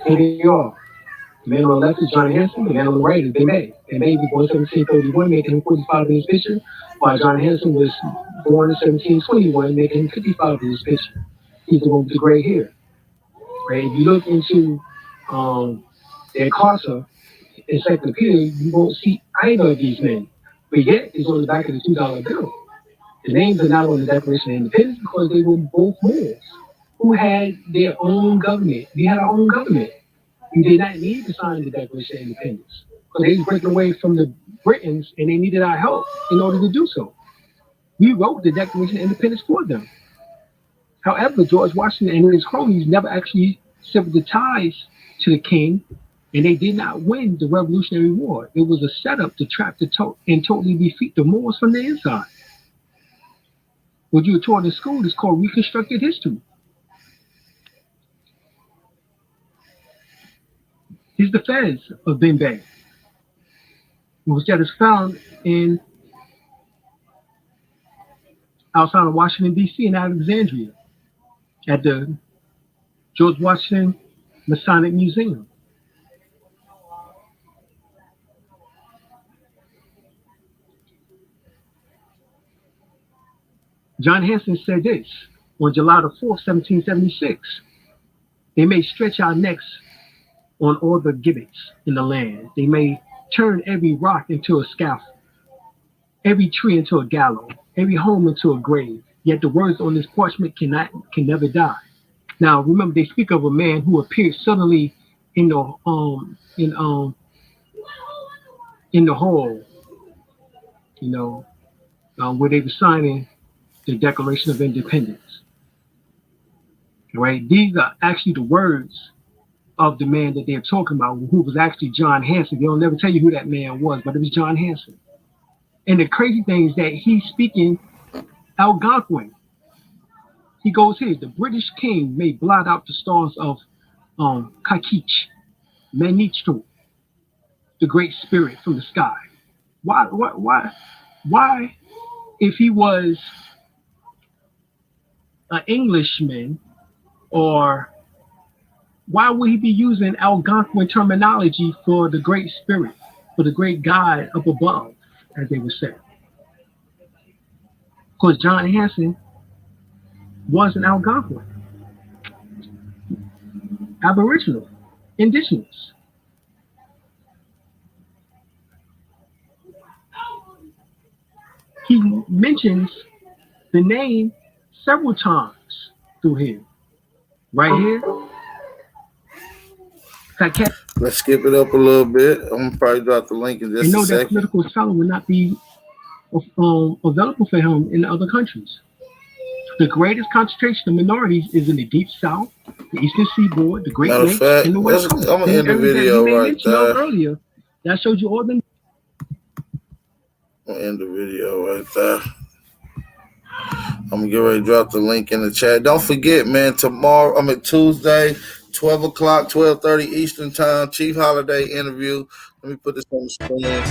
Here they are. The man on the left is John Hanson, the man on the right is Ben Bay. Ben Bay was born in 1731, making him 45 in his picture, while John Hanson was born in 1721, making him 55 in his picture. He's the one with the gray hair. Right? If you look into their Carter encyclopedia, you won't see either of these men. But yet, it's on the back of the $2 bill. The names are not on the Declaration of Independence because they were both Moors who had their own government. We had our own government. We did not need to sign the Declaration of Independence because they were breaking away from the Britons and they needed our help in order to do so. We wrote the Declaration of Independence for them. However, George Washington and his cronies never actually severed the ties to the king, and they did not win the Revolutionary War. It was a setup to trap and totally defeat the Moors from the inside. What you were taught in school is called Reconstructed History. Here's the fez of Ben Bay, which that is found in outside of Washington, D.C. in Alexandria at the George Washington Masonic Museum. John Hanson said this on July the 4th, 1776. They may stretch our necks on all the gibbets in the land. They may turn every rock into a scaffold, every tree into a gallows, every home into a grave. Yet the words on this parchment can never die. Now remember, they speak of a man who appeared suddenly in the hall, where they were signing the Declaration of Independence. Right? These are actually the words of the man that they're talking about, who was actually John Hanson. They'll never tell you who that man was, but it was John Hanson. And the crazy thing is that he's speaking Algonquin. He goes here, the British king may blot out the stars of Kakich, Manichto, the great spirit from the sky. Why, if he was an Englishman or Why would he be using Algonquin terminology for the great spirit, for the great God up above, as they would say? Because John Hanson was an Algonquin, Aboriginal, indigenous. He mentions the name several times through here. Right here. Let's skip it up a little bit. I'm gonna probably drop the link in just And a know that second. political asylum will not be available for him in other countries. The greatest concentration of minorities is in the deep south, the eastern seaboard, the Great Matter of Lakes, fact, and the West Coast. I'm gonna end the Areas that video he may right mention of there. earlier, that showed you all the. I'm gonna end the video right there. I'm gonna get ready to drop the link in the chat. Don't forget, man, tomorrow, Tuesday, 12 o'clock, 12:30 Eastern time, Chief Holiday interview. Let me put this on the screen.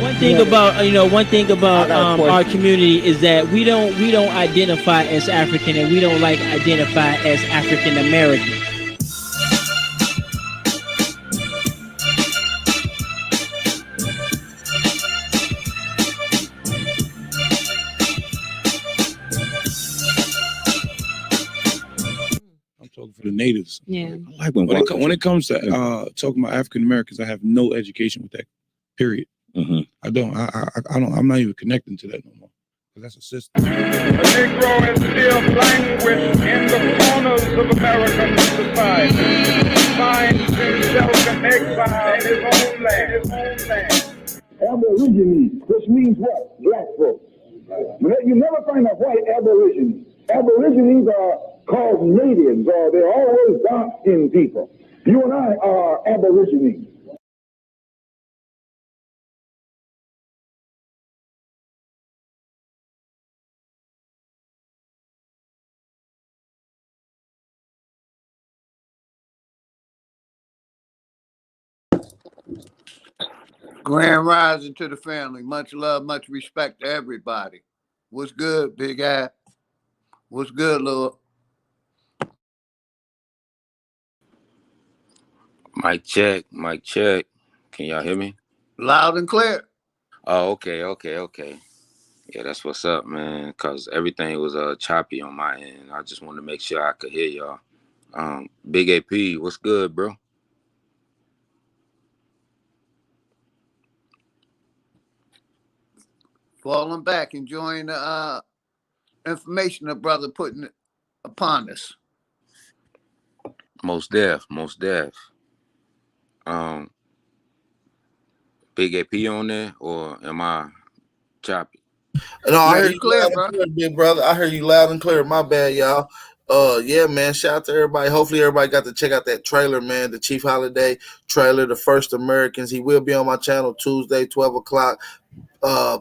One thing about our community is that we don't identify as African, and we don't like identify as African American. I'm talking for the natives. Yeah. I like when it comes to talking about African Americans, I have no education with that. Period. I don't. I don't. I'm not even connecting to that no more. That's a system. A Negro is still languished in the corners of American society. Finds himself in exile in his own land. Aborigines, which means what? Black folks. You never find a white aborigine. Aborigines are called natives, or they're always dark-skinned people. You and I are aborigines. Grand rising to the family. Much love, much respect to everybody. What's good, Big Eye? What's good, Lord? Mic check, mic check. Can y'all hear me? Loud and clear. Oh, okay. Yeah, that's what's up, man. Cause everything was choppy on my end. I just wanted to make sure I could hear y'all. Big AP, what's good, bro? Falling back, enjoying the information the brother putting upon us. Most deaf. Big AP on there, or am I choppy? No, I heard you loud and clear, big brother. I heard you loud and clear. My bad, y'all. Yeah, man. Shout out to everybody. Hopefully, everybody got to check out that trailer, man. The Chief Holiday trailer, The First Americans. He will be on my channel Tuesday, 12 o'clock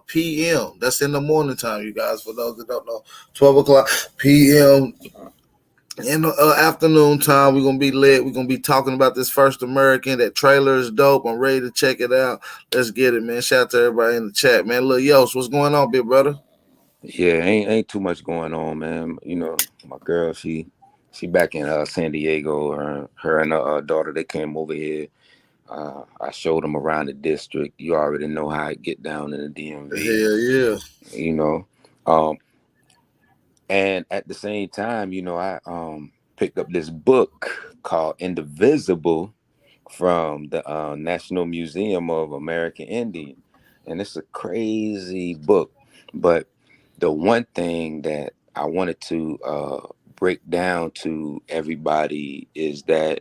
p.m. That's in the morning time, you guys. For those that don't know, 12 o'clock p.m. in the afternoon time. We're gonna be lit. We're gonna be talking about this First American. That trailer is dope. I'm ready to check it out. Let's get it, man. Shout out to everybody in the chat, man. Lil Yos, what's going on, big brother? Yeah, ain't too much going on, man. You know, my girl, she back in San Diego. Her and her daughter, they came over here. I showed them around the district. You already know how I get down in the DMV. Hell yeah. You know, and at the same time, you know, I picked up this book called Indivisible from the National Museum of American Indian, and it's a crazy book. But the one thing that I wanted to break down to everybody is that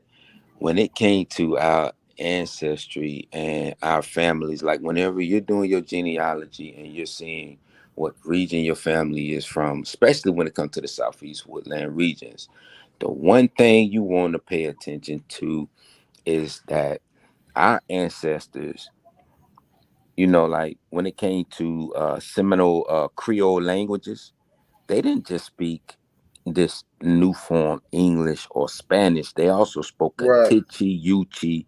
when it came to our ancestry and our families, like whenever you're doing your genealogy and you're seeing what region your family is from, especially when it comes to the Southeast Woodland regions, The one thing you want to pay attention to is that our ancestors, you know, like when it came to Seminole Creole languages, they didn't just speak this new form English or Spanish. They also spoke Right. Katichi, Yuchi,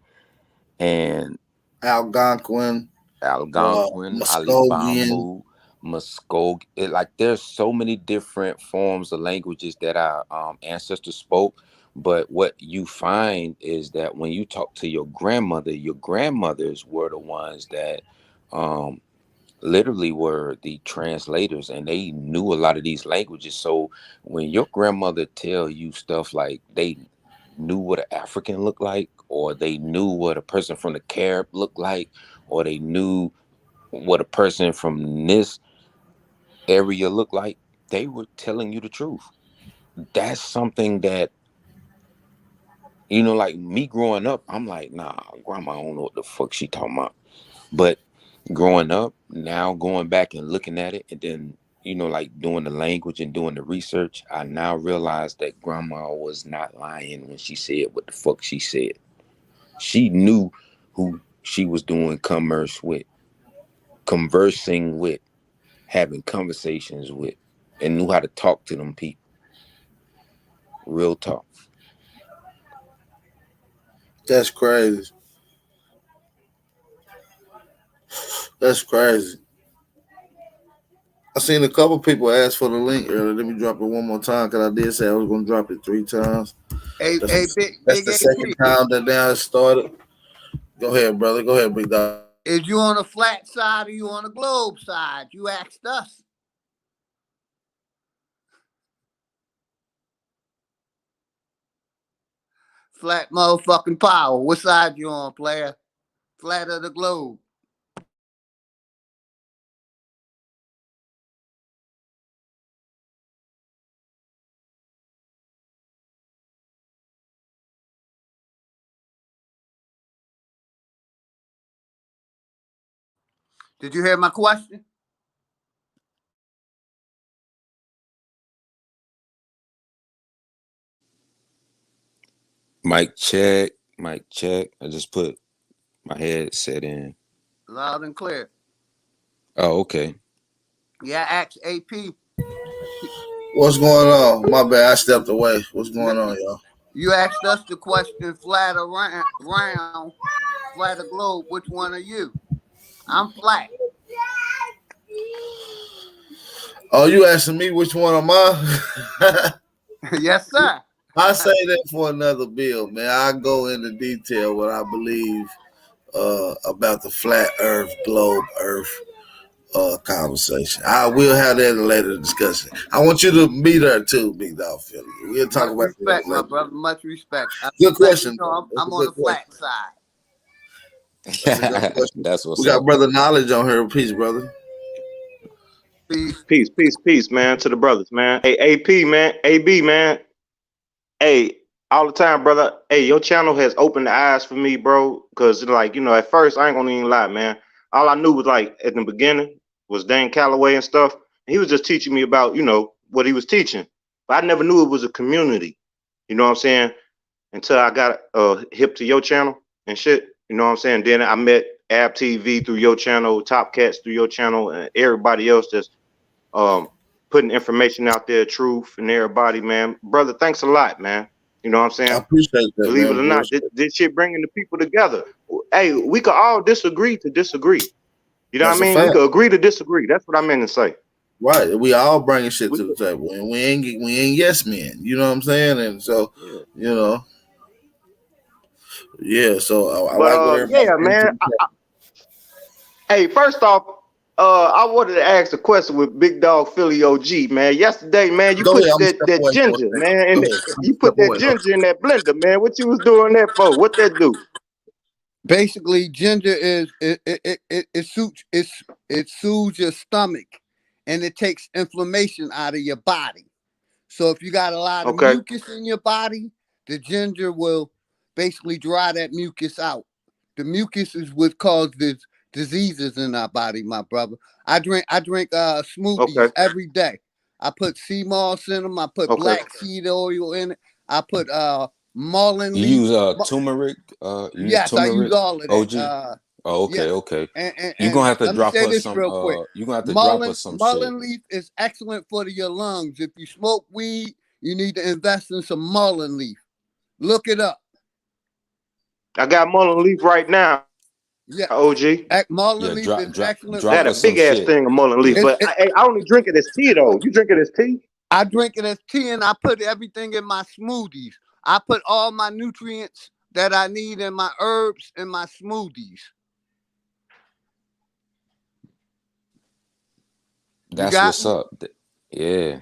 and Algonquin, Algonquin, Muskogean. Alibamu, Muskog. Like there's so many different forms of languages that our ancestors spoke. But what you find is that when you talk to your grandmothers were the ones that literally were the translators, and they knew a lot of these languages. So when your grandmother tell you stuff like they knew what an African looked like, or they knew what a person from the Carib looked like, or they knew what a person from this area looked like, they were telling you the truth. That's something that, you know, like me growing up, I'm like, nah, grandma, I don't know what the fuck she talking about. But growing up, now going back and looking at it, and then, you know, like doing the language and doing the research, I now realize that grandma was not lying when she said what the fuck she said. She knew who she was doing conversing with, having conversations with, and knew how to talk to them people. Real talk. That's crazy. That's crazy. I seen a couple people ask for the link earlier. Let me drop it one more time because I did say I was going to drop it 3 times. That's Big the AP. second time that now it started. Go ahead, brother. Go ahead, big dog. Is you on a flat side or you on a globe side? You asked us. Flat motherfucking power. What side you on, player? Flat of the globe. Did you hear my question? Mic check. Mic check. I just put my headset in. Loud and clear. Oh, okay. Yeah, ask AP. What's going on? My bad. I stepped away. What's going on, y'all? You asked us the question, flat or round, flat or globe, which one are you? I'm flat. Oh, you asking me which one am I? Yes, sir. I say that for another bill, man. I go into detail what I believe about the flat Earth, globe Earth conversation. I will have that in a later discussion. I want you to be there too, Big Dog Philly. We'll talk Much about respect, that my later. brother. Much respect. Good question. I'm on the flat side. That's a good question. That's what's We got up. brother knowledge on here. Peace, brother. Peace, man, to the brothers, man. Hey, AP, man, AB, man. Hey, all the time, brother. Hey, your channel has opened the eyes for me, bro. Cause like, you know, at first I ain't gonna even lie, man. All I knew was like at the beginning was Dan Calloway and stuff. He was just teaching me about, you know, what he was teaching. But I never knew it was a community. You know what I'm saying? Until I got hip to your channel and shit. You know what I'm saying? Then I met Ab TV through your channel, Top Cats through your channel, and everybody else that's putting information out there, truth, and everybody, man. Brother, thanks a lot, man. You know what I'm saying? I appreciate that, Believe man. it or not, this shit bringing the people together. Hey, we could all disagree to disagree. You know That's what I a mean? We fact. could agree to disagree. That's what I meant to say. Right. We all bringing shit to the table, and we ain't yes men. You know what I'm saying? And so, you know, yeah. So I like what everybody yeah, brings to man. the table. Hey, first off, I wanted to ask a question with Big Dog Philly OG, man. Yesterday, man, you Go put ahead, I'm gonna step that away for a ginger, second. man, Go and ahead. you put that ginger in that blender, man. What you was doing that for? What that do? Basically, ginger is it soothes your stomach, and it takes inflammation out of your body. So if you got a lot of mucus in your body, the ginger will basically dry that mucus out. The mucus is what causes diseases in our body, my brother. I drink smoothies every day. I put sea moss in them. I put black seed oil in it. I put mullein You leaf. use turmeric. You use Yes, I use turmeric. all of that. OG. Oh, okay, Yes. okay. You're And gonna have to let me drop say us this some. real quick. You're gonna have to drop us some shit. Mullein leaf is excellent for your lungs. If you smoke weed, you need to invest in some mullein leaf. Look it up. I got mullein leaf right now. Yeah. OG. Mullein leaf is excellent They had for a you. big ass thing of mullein leaf, but I only drink it as tea though. You drink it as tea? I drink it as tea, and I put everything in my smoothies. I put all my nutrients that I need in my herbs in my smoothies. That's what's up. Yeah.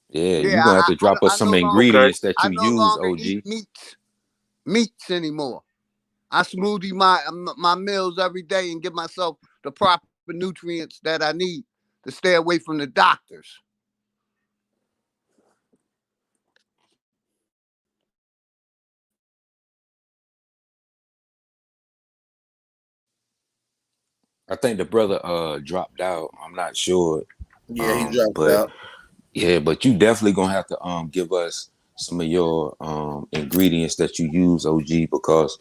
You're gonna have to drop us some I ingredients that you no use, longer OG. eat meats anymore. I smoothie my meals every day and give myself the proper nutrients that I need to stay away from the doctors. I think the brother dropped out. I'm not sure. Yeah, he dropped But out. yeah, but you definitely gonna have to give us some of your ingredients that you use, OG, because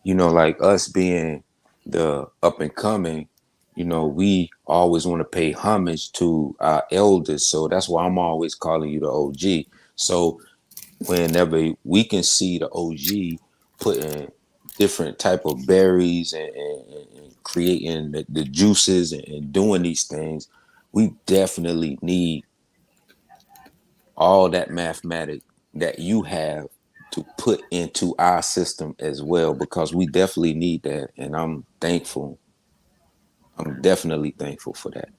like us being the up and coming, we always want to pay homage to our elders. So that's why I'm always calling you the OG. So whenever we can see the OG putting different type of berries and creating the juices and doing these things, we definitely need all that mathematic that you have to put into our system as well, because we definitely need that. And I'm thankful. I'm definitely thankful for that,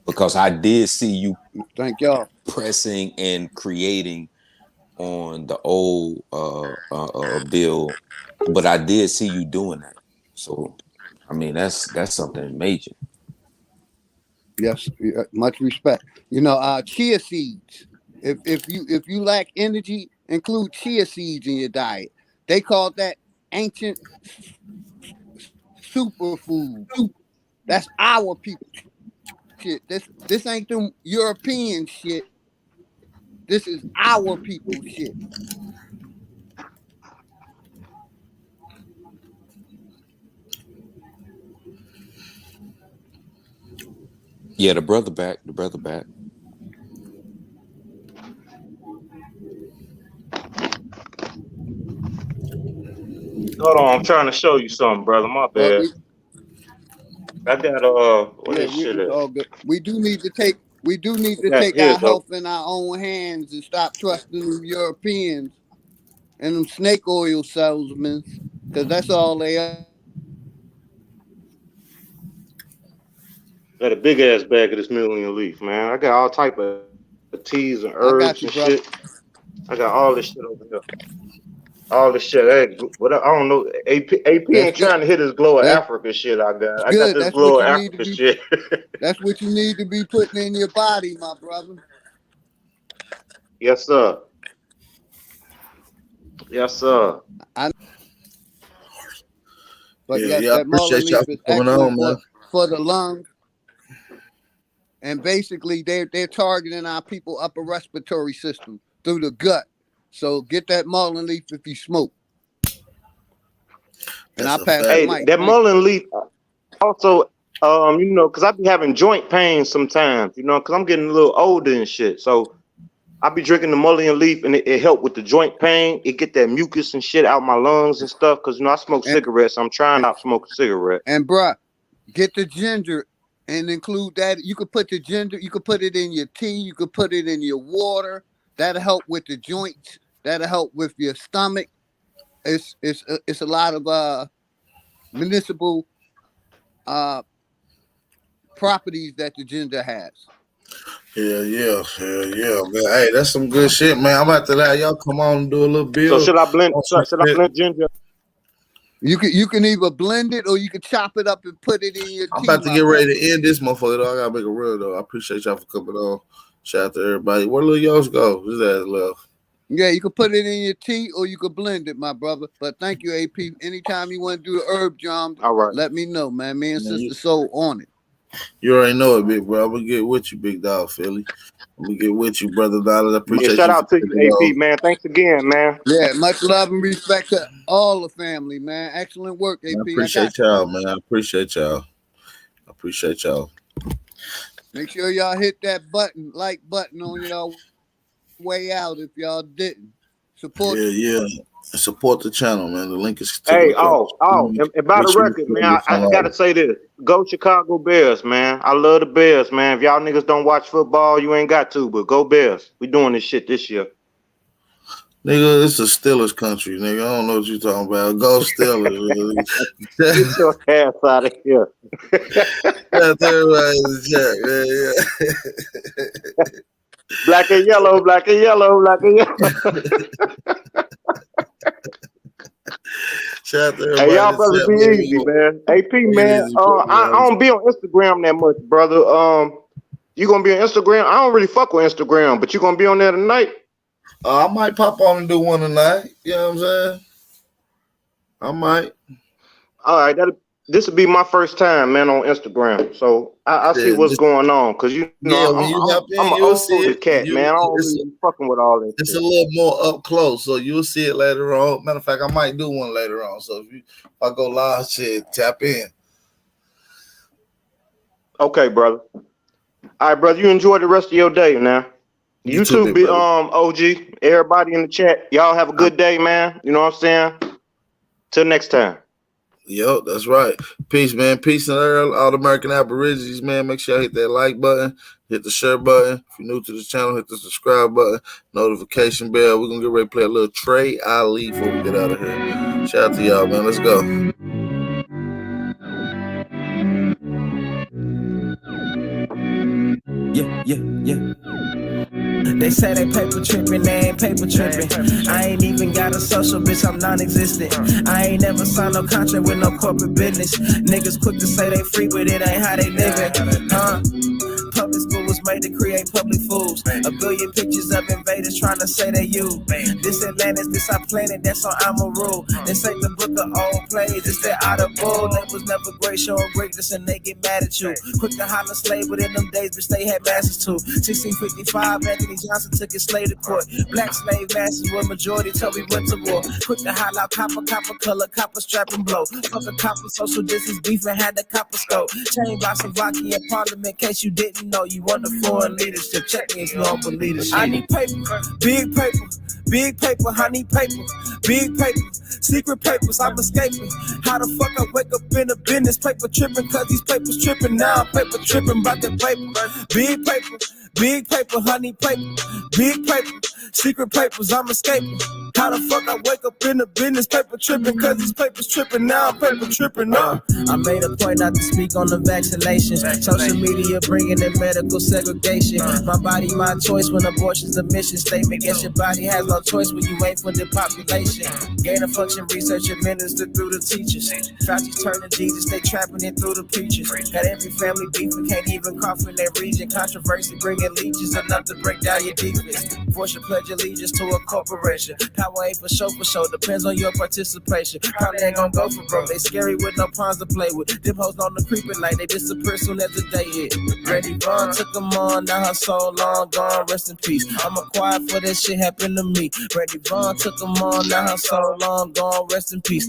because I did see you thank y'all pressing and creating on the old bill, but I did see you doing that. So I mean, that's something major. Yes, much respect. Chia seeds. If you lack energy, include chia seeds in your diet. They call that ancient superfood. That's our people shit. This ain't them European shit. This is our people shit. Yeah, the brother back. Hold on, I'm trying to show you something, brother. My bad. I got what this shit It's is. all good. We do need to take Here our it go. health in our own hands and stop trusting them Europeans and them snake oil salesmen, because that's all they are. Got a big ass bag of this million leaf, man. I got all type of teas and I got herbs you, and brother. shit. I got all this shit over here. All this shit. Hey, what I don't know. AP That's ain't good. trying to hit this glow of That's Africa shit. I got good. this That's glow what of you need to Africa be. shit. That's what you need to be putting in your body, my brother. Yes, sir. Yes, sir. But Yeah, yes, I that mullein appreciate y'all leaf is for coming excellent on, man. for the lungs. And basically, they're targeting our people upper respiratory system through the gut. So get that mullein leaf if you smoke. And I pass the Hey, mic. that mullein leaf also, because I be having joint pain sometimes, because I'm getting a little older and shit. So I be drinking the mullein leaf, and it help with the joint pain. It get that mucus and shit out my lungs and stuff. Because I smoke cigarettes. I'm trying not to smoke a cigarette. And bruh, get the ginger and include that. You could put the ginger. You could put it in your tea. You could put it in your water. That'll help with the joints. That'll help with your stomach. It's a lot of municipal properties that the ginger has. Yeah, man. Hey, that's some good shit, man. I'm about to let y'all come on and do a little build. So should I blend? on some Should I shit. blend ginger? You can either blend it or you can chop it up and put it in your tea. I'm about to get ready to end this motherfucker, though. I gotta make a real, though. I appreciate y'all for coming on. Shout out to everybody. Where little yours go? His ass left. Yeah, you could put it in your tea or you could blend it, my brother. But thank you, AP. Anytime you want to do the herb jam, all right, let me know, man. Me and Man, Sister Soul on it. You already know it, big bro. I'm gonna get with you, big dog, Philly. We get with you, brother Dollar. I appreciate Yeah, shout you. out to you, AP, man. Thanks again, man. Yeah, much love and respect to all the family, man. Excellent work, AP. I appreciate y'all, man. I appreciate y'all. I appreciate y'all. Make sure y'all hit that like button on y'all way out if y'all didn't. Support. Yeah. Support the channel, man. The link is. Hey, and by the record, man, I gotta say this. Go Chicago Bears, man. I love the Bears, man. If y'all niggas don't watch football, you ain't got to, but go Bears. We doing this shit this year. Nigga, it's a Steelers country, nigga. I don't know what you talking about. Go Steelers. Get your ass out of here. That's everybody in the chat, man. Yeah. Black and yellow, black and yellow, black and yellow. Shout out to hey, y'all brothers be easy, man. AP, man. I don't be on Instagram that much, brother. You gonna be on Instagram? I don't really fuck with Instagram, but you gonna be on there tonight? I might pop on and do one tonight. You know what I'm saying? I might. All right, this will be my first time, man, on Instagram. So I see what's going on, cause you know I'm an older cat, man. I don't really fucking with all this. It's a little more up close, so you'll see it later on. Matter of fact, I might do one later on. So if I go live, shit, tap in. Okay, brother. All right, brother. You enjoy the rest of your day now. You too, be OG. Everybody in the chat, y'all have a good day, man. You know what I'm saying? Till next time. Yo, that's right. Peace, man. Peace and all the American Aborigines, man. Make sure you hit that like button, hit the share button. If you're new to the channel, hit the subscribe button, notification bell. We're gonna get ready to play a little Trey Ali before we get out of here. Shout out to y'all, man. Let's go. Yeah. They say they paper tripping, they ain't paper tripping. I ain't even got a social, bitch, I'm non-existent. I ain't never signed no contract with no corporate business. Niggas quick to say they free, but it ain't how they living. Public school was made to create public fools. A billion pictures of invaders trying to say they you. This Atlantis, this our planet, that's on Amaru. This ain't the book of old plays, it's their audible. They was never great, showing greatness, and they get mad at you. Quick to holler slave, but in them days, bitch, they had masses too. 1655, Anthony Johnson took his slave to court. Black slave masses were majority till we went to war. Quick to holler out copper color, copper strap and blow. Fuck a copper, social distance beef and had the copper scope. Chain by Slovakia parliament, case you didn't know. You want the foreign leadership, check me if you don't believe it. I need paper, big paper, I need paper, big paper, secret papers, I'm escaping. How the fuck I wake up in a business, paper tripping, cause these papers tripping, now I'm paper tripping about that paper, big paper, honey paper, big paper, secret papers, I'm escaping. How the fuck I wake up in the business, paper tripping, cause these papers tripping, now I'm paper tripping, I made a point not to speak on the vaccinations. Social media bringing in medical segregation. My body, my choice when abortion's a mission statement. Guess your body has no choice when you wait for the population. Gain of function research administered through the teachers. Fauci turning Jesus, they trapping it through the preachers. Got every family beef and can't even cough in their region. Controversy bringing leeches enough to break down your defense. Force your pledge allegiance to a corporation. Power ain't for show, depends on your participation. Probably ain't gonna go for broke, they scary with no pawns to play with. Them hoes on the creeping like they disappear soon as the day hit. Randy Vaughn took them on, now her soul long gone, rest in peace. I'm quiet for this shit happened to me. Randy Vaughn took them on, now her soul long gone, rest in peace.